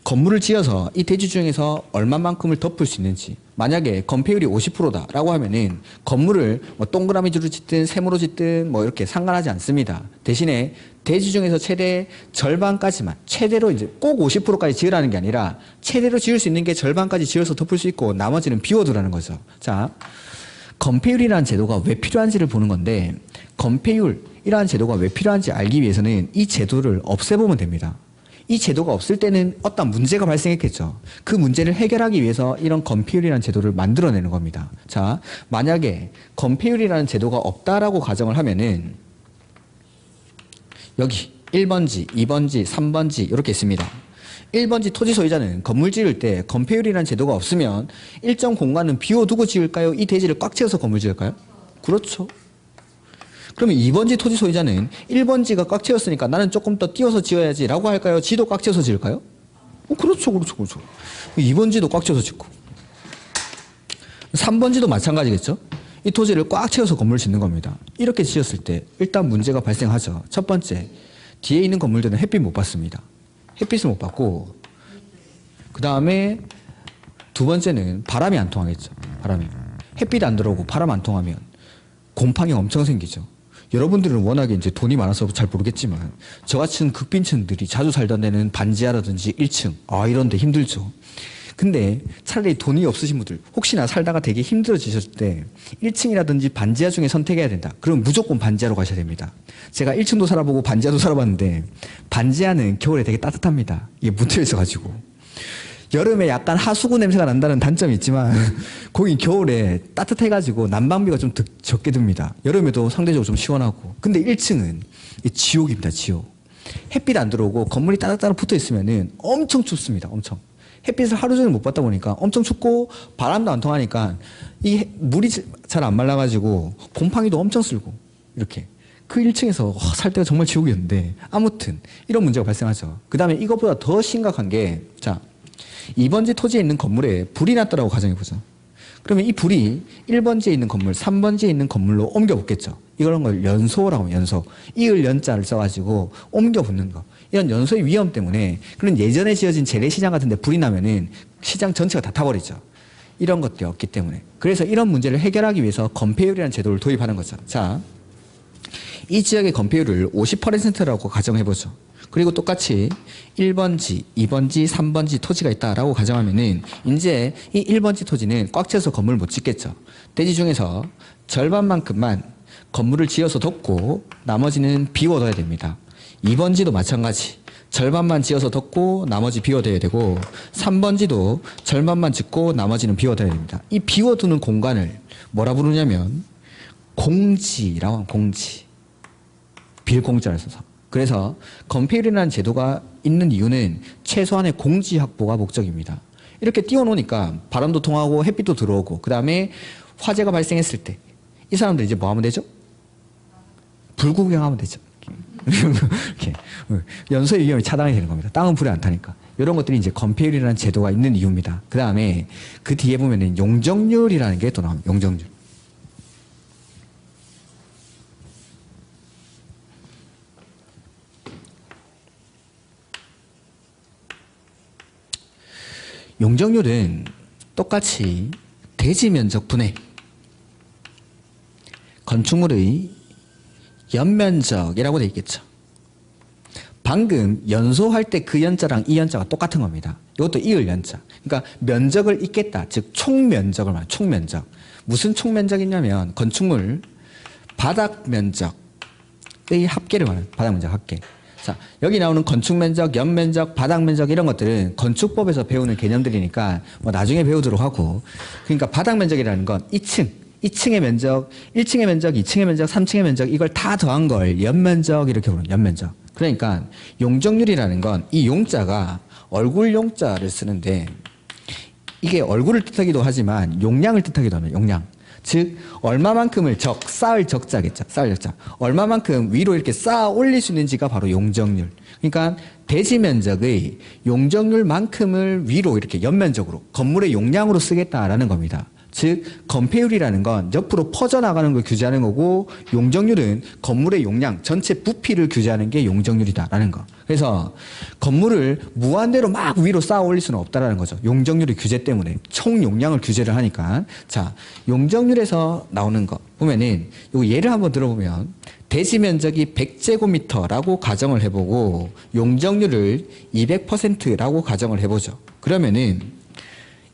건물을 지어서 이 대지 중에서 얼마만큼을 덮을 수 있는지 만약에 건폐율이 50%다라고 하면은 건물을 뭐 동그라미로 짓든 세모로 짓든 뭐 이렇게 상관하지 않습니다. 대신에 대지 중에서 최대 절반까지만 최대로 이제 꼭 50%까지 지으라는 게 아니라 최대로 지을 수 있는 게 절반까지 지어서 덮을 수 있고 나머지는 비워두라는 거죠. 자, 건폐율이라는 제도가 왜 필요한지를 보는 건데 건폐율이라는 제도가 왜 필요한지 알기 위해서는 이 제도를 없애보면 됩니다. 이 제도가 없을 때는 어떤 문제가 발생했겠죠. 그 문제를 해결하기 위해서 이런 건폐율이라는 제도를 만들어내는 겁니다. 자, 만약에 건폐율이라는 제도가 없다라고 가정을 하면은 여기 1번지, 2번지, 3번지 이렇게 있습니다. 1번지 토지 소유자는 건물 지을 때 건폐율이라는 제도가 없으면 일정 공간은 비워두고 지을까요? 이 대지를 꽉 채워서 건물 지을까요? 그렇죠. 그러면 2번지 토지 소유자는 1번지가 꽉 채웠으니까 나는 조금 더 띄워서 지어야지 라고 할까요? 지도 꽉 채워서 지을까요? 그렇죠. 2번지도 꽉 채워서 짓고 3번지도 마찬가지겠죠? 이 토지를 꽉 채워서 건물을 짓는 겁니다. 이렇게 지었을 때 일단 문제가 발생하죠. 첫 번째, 뒤에 있는 건물들은 햇빛 못 받습니다. 햇빛을 못 받고 그 다음에 두 번째는 바람이 안 통하겠죠. 바람이. 햇빛 안 들어오고 바람 안 통하면 곰팡이 엄청 생기죠. 여러분들은 워낙에 이제 돈이 많아서 잘 모르겠지만 저 같은 극빈층들이 자주 살던 데는 반지하라든지 1층 이런 데 힘들죠. 근데 차라리 돈이 없으신 분들, 혹시나 살다가 되게 힘들어지셨을 때 1층이라든지 반지하 중에 선택해야 된다. 그럼 무조건 반지하로 가셔야 됩니다. 제가 1층도 살아보고 반지하도 살아봤는데 반지하는 겨울에 되게 따뜻합니다. 이게 묻혀 있어가지고. 여름에 약간 하수구 냄새가 난다는 단점이 있지만 거기 겨울에 따뜻해가지고 난방비가 좀 적게 듭니다. 여름에도 상대적으로 좀 시원하고. 근데 1층은 지옥입니다. 지옥. 햇빛 안 들어오고 건물이 따닥따닥 붙어 있으면은 엄청 춥습니다. 엄청. 햇빛을 하루 종일 못 받다 보니까 엄청 춥고 바람도 안 통하니까 이 물이 잘 안 말라가지고 곰팡이도 엄청 쓸고 이렇게. 그 1층에서 살 때가 정말 지옥이었는데 아무튼 이런 문제가 발생하죠. 그 다음에 이것보다 더 심각한 게 자 2번지 토지에 있는 건물에 불이 났다라고 가정해보죠. 그러면 이 불이 1번지에 있는 건물, 3번지에 있는 건물로 옮겨 붙겠죠. 이런 걸 연소라고 하면 연소. 이을 연자를 써가지고 옮겨 붙는 거. 이런 연소의 위험 때문에 그런 예전에 지어진 재래시장 같은 데 불이 나면은 시장 전체가 다 타버리죠. 이런 것들이 없기 때문에. 그래서 이런 문제를 해결하기 위해서 건폐율이라는 제도를 도입하는 거죠. 자, 이 지역의 건폐율을 50%라고 가정해보죠. 그리고 똑같이 1번지, 2번지, 3번지 토지가 있다라고 가정하면은 이제 이 1번지 토지는 꽉 채워서 건물을 못 짓겠죠. 대지 중에서 절반만큼만 건물을 지어서 덮고 나머지는 비워둬야 됩니다. 2번지도 마찬가지. 절반만 지어서 덮고 나머지 비워둬야 되고 3번지도 절반만 짓고 나머지는 비워둬야 됩니다. 이 비워두는 공간을 뭐라 부르냐면 공지라고 하면 공지. 빌공자를 써서. 그래서 건폐율이라는 제도가 있는 이유는 최소한의 공지 확보가 목적입니다. 이렇게 띄워놓으니까 바람도 통하고 햇빛도 들어오고 그 다음에 화재가 발생했을 때 이 사람들 이제 뭐 하면 되죠? 불 구경하면 되죠. 이렇게 연소의 위험이 차단이 되는 겁니다. 땅은 불에 안 타니까. 이런 것들이 이제 건폐율이라는 제도가 있는 이유입니다. 그 다음에 그 뒤에 보면은 용적률이라는 게 또 나옵니다. 용적률. 용적률은 똑같이 대지 면적 분의 건축물의 연면적이라고 되어 있겠죠. 방금 연소할 때 그 연자랑 이 연자가 똑같은 겁니다. 이것도 이을 연자. 그러니까 면적을 잇겠다. 즉 총면적을 말해요. 총면적. 무슨 총면적이냐면 건축물 바닥 면적의 합계를 말해요. 바닥 면적 합계. 자, 여기 나오는 건축면적, 연면적, 바닥면적 이런 것들은 건축법에서 배우는 개념들이니까 뭐 나중에 배우도록 하고. 그러니까 바닥면적이라는 건 2층의 면적, 1층의 면적, 2층의 면적, 3층의 면적 이걸 다 더한 걸 연면적 이렇게 부르는 연면적. 그러니까 용적률이라는 건 이 용자가 얼굴 용자를 쓰는데 이게 얼굴을 뜻하기도 하지만 용량을 뜻하기도 합니다. 용량. 즉 얼마만큼을 쌓을 적자겠죠. 쌓을 적자. 얼마만큼 위로 이렇게 쌓아 올릴 수 있는지가 바로 용적률. 그러니까 대지 면적의 용적률만큼을 위로 이렇게 연면적으로 건물의 용량으로 쓰겠다라는 겁니다. 즉 건폐율이라는 건 옆으로 퍼져나가는 걸 규제하는 거고 용적률은 건물의 용량, 전체 부피를 규제하는 게 용적률이다라는 거. 그래서 건물을 무한대로 막 위로 쌓아 올릴 수는 없다라는 거죠. 용적률의 규제 때문에 총 용량을 규제를 하니까. 자, 용적률에서 나오는 거 보면은 요 예를 한번 들어보면 대지 면적이 100제곱미터라고 가정을 해보고 용적률을 200%라고 가정을 해보죠. 그러면은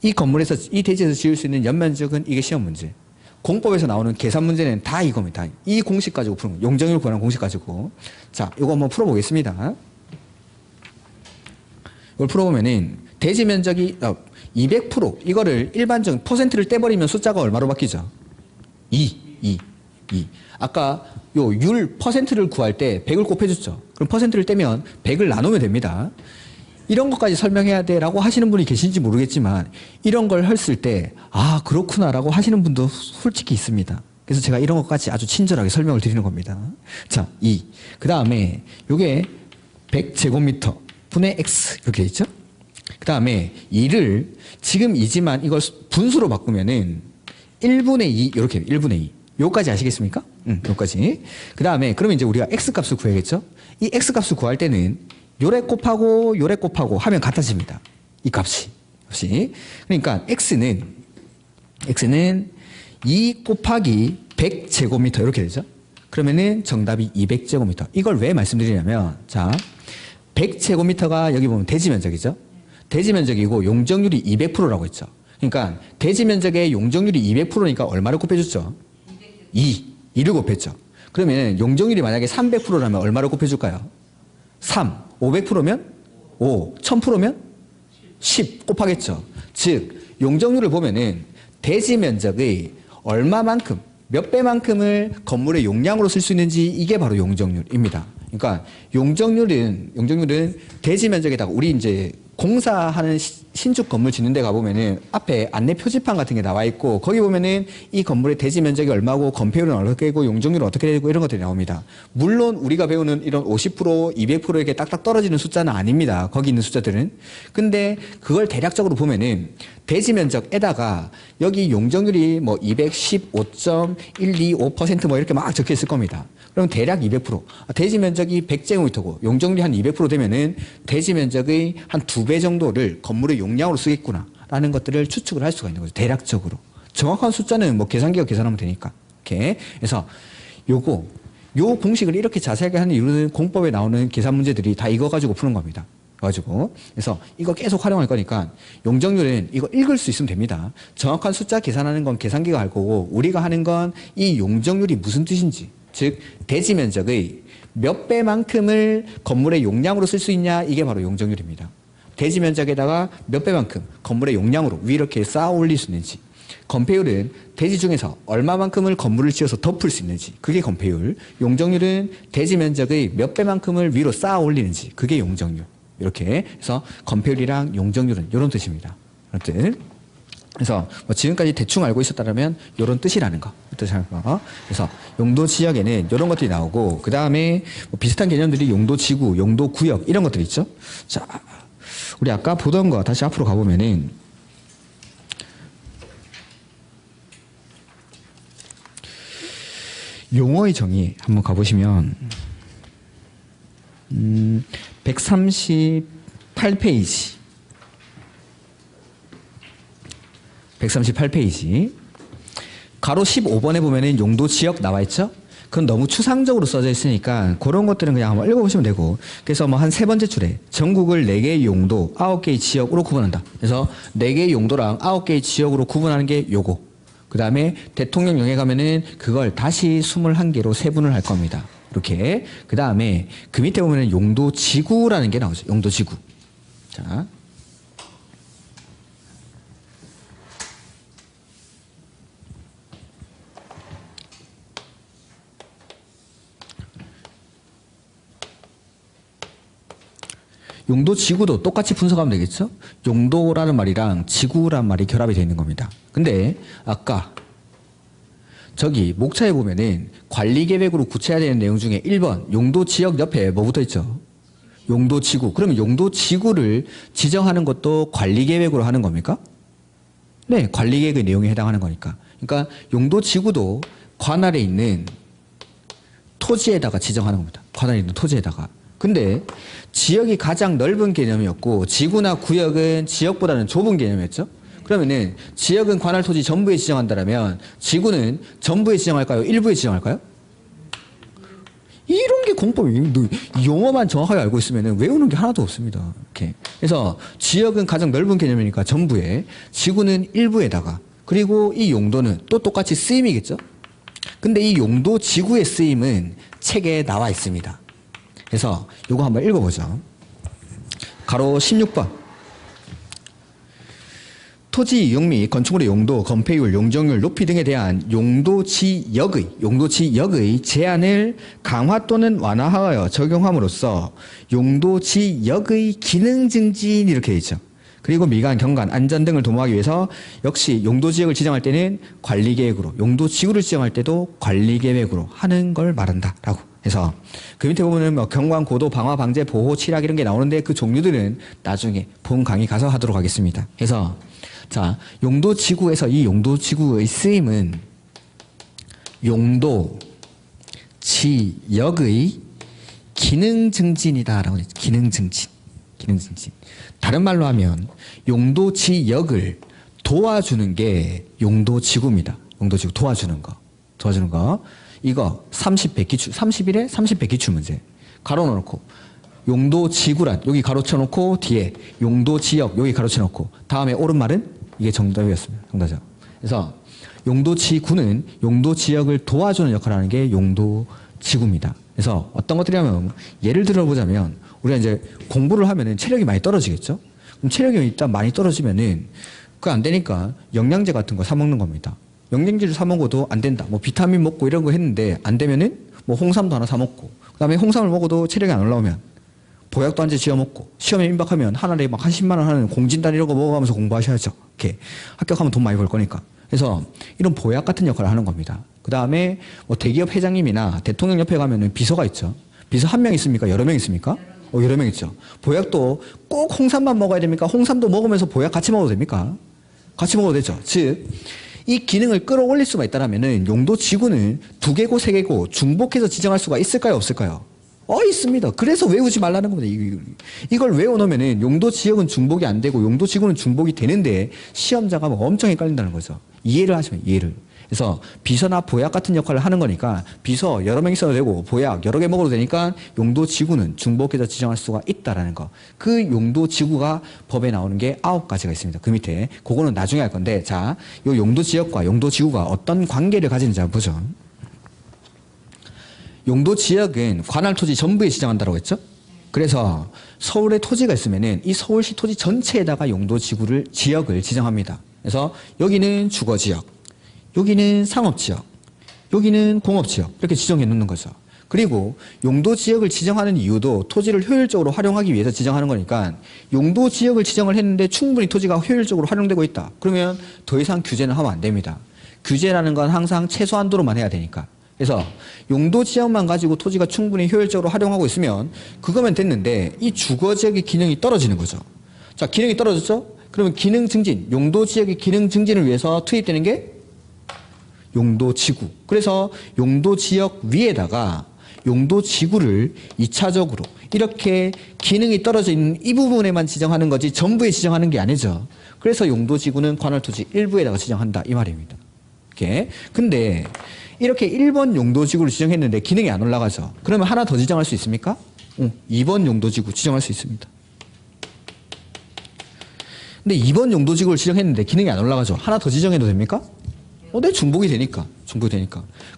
이 건물에서 이 대지에서 지을 수 있는 연면적은 이게 시험 문제. 공법에서 나오는 계산 문제는 다 이겁니다. 이 공식 가지고 푸는 거. 용적률 구하는 공식 가지고. 자, 이거 한번 풀어보겠습니다. 이걸 풀어보면은 대지 면적이 200% 이거를 일반적인 퍼센트를 떼버리면 숫자가 얼마로 바뀌죠? 2. 아까 요 율 퍼센트를 구할 때 100을 곱해줬죠. 그럼 퍼센트를 떼면 100을 나누면 됩니다. 이런 것까지 설명해야 돼 라고 하시는 분이 계신지 모르겠지만 이런 걸 했을 때 아 그렇구나 라고 하시는 분도 솔직히 있습니다. 그래서 제가 이런 것까지 아주 친절하게 설명을 드리는 겁니다. 자, 2. 그 다음에 요게 100제곱미터 분의 x 이렇게 돼 있죠. 그 다음에 2를 지금 2지만 이걸 분수로 바꾸면은 1분의 2 이렇게 1분의 2 요까지 아시겠습니까? 요까지. 그 다음에 그러면 이제 우리가 x 값을 구해야겠죠. 이 x 값을 구할 때는 요래 곱하고 하면 같아집니다. 이 값이. 그러니까 x는 2 곱하기 100제곱미터 이렇게 되죠. 그러면은 정답이 200제곱미터. 이걸 왜 말씀드리냐면 자, 100제곱미터가 여기 보면 대지 면적이죠. 대지 면적이고 용적률이 200%라고 했죠. 그러니까 대지 면적의 용적률이 200%니까 얼마를 곱해줬죠? 2를 곱했죠. 그러면 용적률이 만약에 300%라면 얼마를 곱해줄까요? 3. 500%면 5. 1000%면 10 곱하겠죠. 즉 용적률을 보면은 대지 면적의 얼마만큼, 몇 배만큼을 건물의 용량으로 쓸 수 있는지 이게 바로 용적률입니다. 그러니까 용적률은 대지 면적에다가 우리 이제 공사하는 신축 건물 짓는 데 가보면은 앞에 안내 표지판 같은 게 나와 있고 거기 보면은 이 건물의 대지 면적이 얼마고 건폐율은 어떻게 되고 용적률은 어떻게 되고 이런 것들이 나옵니다. 물론 우리가 배우는 이런 50%, 200% 이렇게 딱딱 떨어지는 숫자는 아닙니다. 거기 있는 숫자들은. 근데 그걸 대략적으로 보면은 대지 면적에다가 여기 용적률이 뭐 215.125% 뭐 이렇게 막 적혀 있을 겁니다. 그럼 대략 200%. 대지 면적이 100제곱미터고 용적률이 한 200% 되면은 대지 면적의 한 2배 정도를 건물의 용량으로 쓰겠구나. 라는 것들을 추측을 할 수가 있는 거죠. 대략적으로. 정확한 숫자는 뭐 계산기가 계산하면 되니까. 이렇게. 그래서 요 공식을 이렇게 자세하게 하는 이유는 공법에 나오는 계산 문제들이 다 이거 가지고 푸는 겁니다. 그래서 이거 계속 활용할 거니까 용적률은 이거 읽을 수 있으면 됩니다. 정확한 숫자 계산하는 건 계산기가 할 거고 우리가 하는 건 이 용적률이 무슨 뜻인지. 즉 대지 면적의 몇 배만큼을 건물의 용량으로 쓸 수 있냐 이게 바로 용적률입니다. 대지 면적에다가 몇 배만큼 건물의 용량으로 위 이렇게 쌓아 올릴 수 있는지. 건폐율은 대지 중에서 얼마만큼을 건물을 지어서 덮을 수 있는지 그게 건폐율. 용적률은 대지 면적의 몇 배만큼을 위로 쌓아 올리는지 그게 용적률. 이렇게 해서 건폐율이랑 용적률은 이런 뜻입니다. 이런 뜻. 그래서 뭐 지금까지 대충 알고 있었다면 이런 뜻이라는 거. 그래서 용도 지역에는 이런 것들이 나오고 그 다음에 뭐 비슷한 개념들이 용도 지구, 용도 구역 이런 것들이 있죠. 자, 우리 아까 보던 거 다시 앞으로 가보면은 용어의 정의 한번 가보시면 138페이지 138페이지 가로 15번에 보면은 용도 지역 나와 있죠? 그건 너무 추상적으로 써져 있으니까 그런 것들은 그냥 한번 읽어보시면 되고 그래서 뭐 한 세 번째 줄에 전국을 4개의 용도 9개의 지역으로 구분한다. 그래서 4개의 용도랑 9개의 지역으로 구분하는 게 요거. 그 다음에 대통령령에 가면은 그걸 다시 21개로 세분을 할 겁니다. 이렇게. 그 다음에 그 밑에 보면은 용도 지구라는 게 나오죠. 용도 지구. 자. 용도 지구도 똑같이 분석하면 되겠죠? 용도라는 말이랑 지구라는 말이 결합이 되어 있는 겁니다. 근데 아까 저기 목차에 보면은 관리계획으로 구체화되는 내용 중에 1번 용도 지역 옆에 뭐 붙어 있죠? 용도 지구. 그러면 용도 지구를 지정하는 것도 관리계획으로 하는 겁니까? 네, 관리계획의 내용에 해당하는 거니까. 그러니까 용도 지구도 관할에 있는 토지에다가 지정하는 겁니다. 관할에 있는 토지에다가. 근데 지역이 가장 넓은 개념이었고 지구나 구역은 지역보다는 좁은 개념이었죠. 그러면은 지역은 관할 토지 전부에 지정한다면 지구는 전부에 지정할까요? 일부에 지정할까요? 이런 게 공법이 용어만 정확하게 알고 있으면 외우는 게 하나도 없습니다. 이렇게. 그래서 지역은 가장 넓은 개념이니까 전부에, 지구는 일부에다가, 그리고 이 용도는 또 똑같이 쓰임이겠죠. 근데 이 용도 지구의 쓰임은 책에 나와 있습니다. 그래서 이거 한번 읽어보죠. 가로 16번. 토지 이용 및 건축물의 용도, 건폐율, 용적률, 높이 등에 대한 용도지역의 제한을 강화 또는 완화하여 적용함으로써 용도지역의 기능 증진 이렇게 되어 있죠. 그리고 미관, 경관, 안전 등을 도모하기 위해서 역시 용도지역을 지정할 때는 관리계획으로, 용도지구를 지정할 때도 관리계획으로 하는 걸 말한다라고 해서 그 밑에 보면은 뭐 경관, 고도, 방화, 방제, 보호, 취락 이런 게 나오는데 그 종류들은 나중에 본 강의 가서 하도록 하겠습니다. 그래서 자, 용도지구에서 이 용도지구의 쓰임은 용도지역의 기능증진이다라고 했죠. 기능증진. 다른 말로 하면 용도지역을 도와주는 게 용도지구입니다. 용도지구 도와주는 거. 이거 30, 100기출, 31에 30, 100기출 문제. 가로 넣어놓고 용도 지구란 여기 가로쳐놓고 뒤에 용도 지역 여기 가로쳐놓고 다음에 오른말은 이게 정답이었습니다. 정답자. 그래서 용도 지구는 용도 지역을 도와주는 역할을 하는 게 용도 지구입니다. 그래서 어떤 것들이냐면 예를 들어보자면 우리가 이제 공부를 하면은 체력이 많이 떨어지겠죠? 그럼 체력이 일단 많이 떨어지면은 그거 안 되니까 영양제 같은 거 사 먹는 겁니다. 영양제를 사 먹어도 안 된다. 뭐 비타민 먹고 이런 거 했는데 안 되면은 뭐 홍삼도 하나 사 먹고 그다음에 홍삼을 먹어도 체력이 안 올라오면 보약도 한 제 지어 먹고 시험에 임박하면 한 알에 막 한 10만 원 하는 공진단 이런 거 먹어가면서 공부하셔야죠. 이렇게 합격하면 돈 많이 벌 거니까. 그래서 이런 보약 같은 역할을 하는 겁니다. 그 다음에 뭐 대기업 회장님이나 대통령 옆에 가면은 비서가 있죠. 비서 한 명 있습니까? 여러 명 있습니까? 여러 명 있죠. 보약도 꼭 홍삼만 먹어야 됩니까? 홍삼도 먹으면서 보약 같이 먹어도 됩니까? 같이 먹어도 되죠. 즉, 이 기능을 끌어올릴 수가 있다면은 용도 지구는 2개고 3개고 중복해서 지정할 수가 있을까요? 없을까요? 있습니다. 그래서 외우지 말라는 겁니다. 이걸 외워놓으면은 용도 지역은 중복이 안 되고 용도 지구는 중복이 되는데 시험자가 뭐 엄청 헷갈린다는 거죠. 이해를 하시면 이해를. 그래서 비서나 보약 같은 역할을 하는 거니까 비서 여러 명 있어도 되고 보약 여러 개 먹어도 되니까 용도 지구는 중복해서 지정할 수가 있다라는 거. 그 용도 지구가 법에 나오는 게 9가지가 있습니다. 그 밑에. 그거는 나중에 할 건데 자, 요 용도 지역과 용도 지구가 어떤 관계를 가지는지 한번 보죠. 용도 지역은 관할 토지 전부에 지정한다고 했죠? 그래서 서울에 토지가 있으면은 이 서울시 토지 전체에다가 용도 지역을 지정합니다. 그래서 여기는 주거 지역, 여기는 상업 지역, 여기는 공업 지역 이렇게 지정해 놓는 거죠. 그리고 용도 지역을 지정하는 이유도 토지를 효율적으로 활용하기 위해서 지정하는 거니까 용도 지역을 지정을 했는데 충분히 토지가 효율적으로 활용되고 있다. 그러면 더 이상 규제는 하면 안 됩니다. 규제라는 건 항상 최소한도로만 해야 되니까. 그래서 용도 지역만 가지고 토지가 충분히 효율적으로 활용하고 있으면 그거면 됐는데 이 주거 지역의 기능이 떨어지는 거죠. 자, 기능이 떨어졌죠? 그러면 기능 증진, 용도 지역의 기능 증진을 위해서 투입되는 게 용도 지구. 그래서 용도 지역 위에다가 용도 지구를 2차적으로 이렇게 기능이 떨어져 있는 이 부분에만 지정하는 거지 전부에 지정하는 게 아니죠. 그래서 용도 지구는 관할 토지 일부에다가 지정한다 이 말입니다. 이렇게. 근데 이렇게 1번 용도지구를 지정했는데 기능이 안 올라가죠. 그러면 하나 더 지정할 수 있습니까? 2번 용도지구 지정할 수 있습니다. 근데 2번 용도지구를 지정했는데 기능이 안 올라가죠. 하나 더 지정해도 됩니까? 네, 중복이 되니까.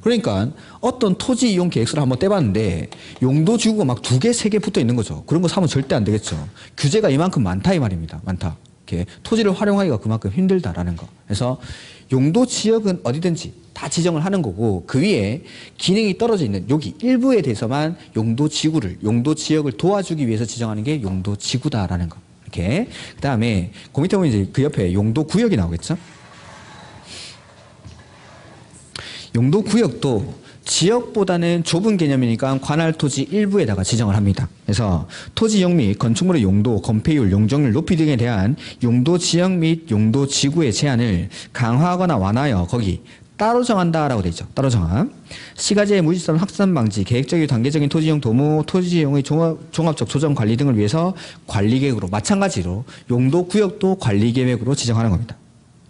그러니까 어떤 토지 이용 계획서를 한번 떼봤는데 용도지구가 막 2개, 3개 붙어 있는 거죠. 그런 거 사면 절대 안 되겠죠. 규제가 이만큼 많다 이 말입니다. 많다. 이렇게 토지를 활용하기가 그만큼 힘들다라는 거. 그래서 용도 지역은 어디든지 다 지정을 하는 거고 그 위에 기능이 떨어져 있는 여기 일부에 대해서만 용도 지역을 도와주기 위해서 지정하는 게 용도 지구다라는 거. 이렇게. 그 다음에 그 밑에 보면 이제 그 옆에 용도 구역이 나오겠죠? 용도 구역도 지역보다는 좁은 개념이니까 관할 토지 일부에다가 지정을 합니다. 그래서 토지 이용 및 건축물의 용도, 건폐율, 용적률 높이 등에 대한 용도 지역 및 용도 지구의 제한을 강화하거나 완화하여 거기 따로 정한다라고 되어 있죠. 따로 정함. 시가지의 무질서한 확산 방지, 계획적이고 단계적인 토지 이용 도모, 토지 이용의 종합적 조정 관리 등을 위해서 관리 계획으로 마찬가지로 용도 구역도 관리 계획으로 지정하는 겁니다.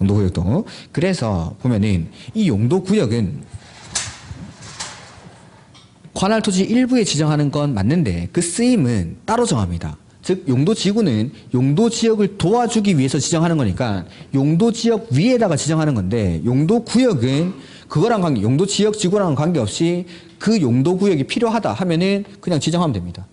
용도 구역도. 그래서 보면은 이 용도 구역은 관할 토지 일부에 지정하는 건 맞는데 그 쓰임은 따로 정합니다. 즉 용도 지구는 용도 지역을 도와주기 위해서 지정하는 거니까 용도 지역 위에다가 지정하는 건데 용도 구역은 그거랑 관계, 용도 지역 지구랑은 관계없이 그 용도 구역이 필요하다 하면은 그냥 지정하면 됩니다.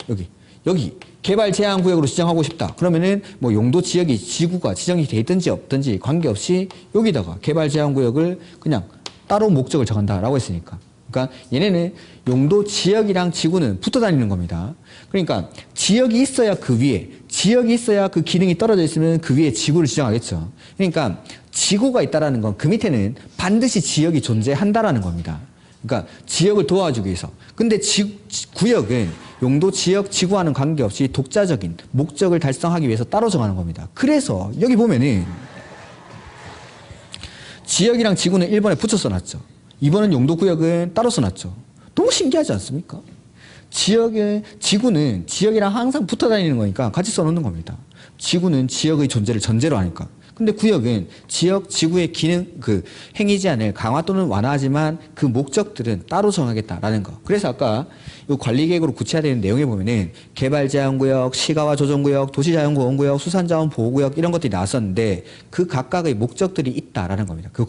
여기 개발 제한 구역으로 지정하고 싶다. 그러면은 뭐 용도 지역이 지구가 지정이 돼 있든지 없든지 관계없이 여기다가 개발 제한 구역을 그냥 따로 목적을 정한다라고 했으니까. 그러니까 얘네는 용도 지역이랑 지구는 붙어 다니는 겁니다. 그러니까 지역이 있어야 그 위에, 지역이 있어야 그 기능이 떨어져 있으면 그 위에 지구를 지정하겠죠. 그러니까 지구가 있다라는 건 그 밑에는 반드시 지역이 존재한다라는 겁니다. 그러니까 지역을 도와주기 위해서. 근데 구역은 용도 지역 지구와는 관계없이 독자적인 목적을 달성하기 위해서 따로 정하는 겁니다. 그래서 여기 보면은 지역이랑 지구는 1번에 붙여 써놨죠. 2번은 용도 구역은 따로 써놨죠. 너무 신기하지 않습니까? 지구는 지역이랑 항상 붙어 다니는 거니까 같이 써놓는 겁니다. 지구는 지역의 존재를 전제로 하니까. 근데 구역은 지역, 지구의 기능, 행위 제한을 강화 또는 완화하지만 그 목적들은 따로 정하겠다라는 거. 그래서 아까 이 관리계획으로 구체화되는 내용에 보면은 개발 제한 구역, 시가와 조정 구역, 도시 자연 보호 구역, 수산자원 보호 구역 이런 것들이 나왔었는데 그 각각의 목적들이 있다라는 겁니다. 그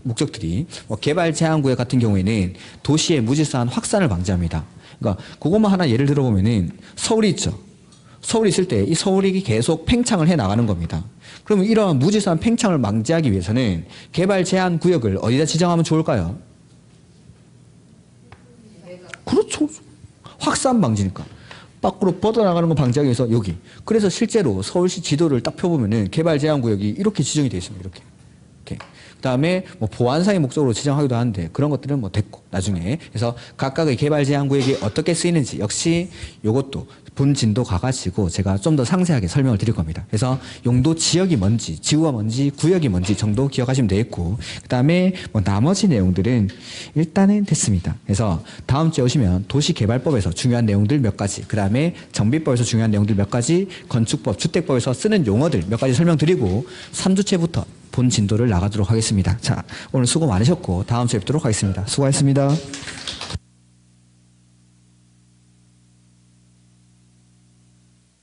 목적들이 개발 제한 구역 같은 경우에는 도시의 무질서한 확산을 방지합니다. 그러니까 그것만 하나 예를 들어보면은 서울이 있죠. 서울이 있을 때 이 서울이 계속 팽창을 해 나가는 겁니다. 그러면 이러한 무질서한 팽창을 방지하기 위해서는 개발 제한 구역을 어디다 지정하면 좋을까요? 그렇죠. 확산 방지니까. 밖으로 뻗어나가는 거 방지하기 위해서 여기. 그래서 실제로 서울시 지도를 딱 펴보면은 개발 제한 구역이 이렇게 지정이 되어 있습니다. 이렇게. 그다음에 보안상의 목적으로 지정하기도 하는데 그런 것들은 됐고 나중에. 그래서 각각의 개발 제한 구역이 어떻게 쓰이는지 역시 이것도 본진도 가가지고 제가 좀 더 상세하게 설명을 드릴 겁니다. 그래서 용도 지역이 뭔지, 지구가 뭔지, 구역이 뭔지 정도 기억하시면 되겠고, 그다음에 나머지 내용들은 일단은 됐습니다. 그래서 다음 주에 오시면 도시개발법에서 중요한 내용들 몇 가지, 그다음에 정비법에서 중요한 내용들 몇 가지, 건축법, 주택법에서 쓰는 용어들 몇 가지 설명드리고 3주째부터 본 진도를 나가도록 하겠습니다. 자, 오늘 수고 많으셨고 다음 주에 뵙도록 하겠습니다. 수고하셨습니다.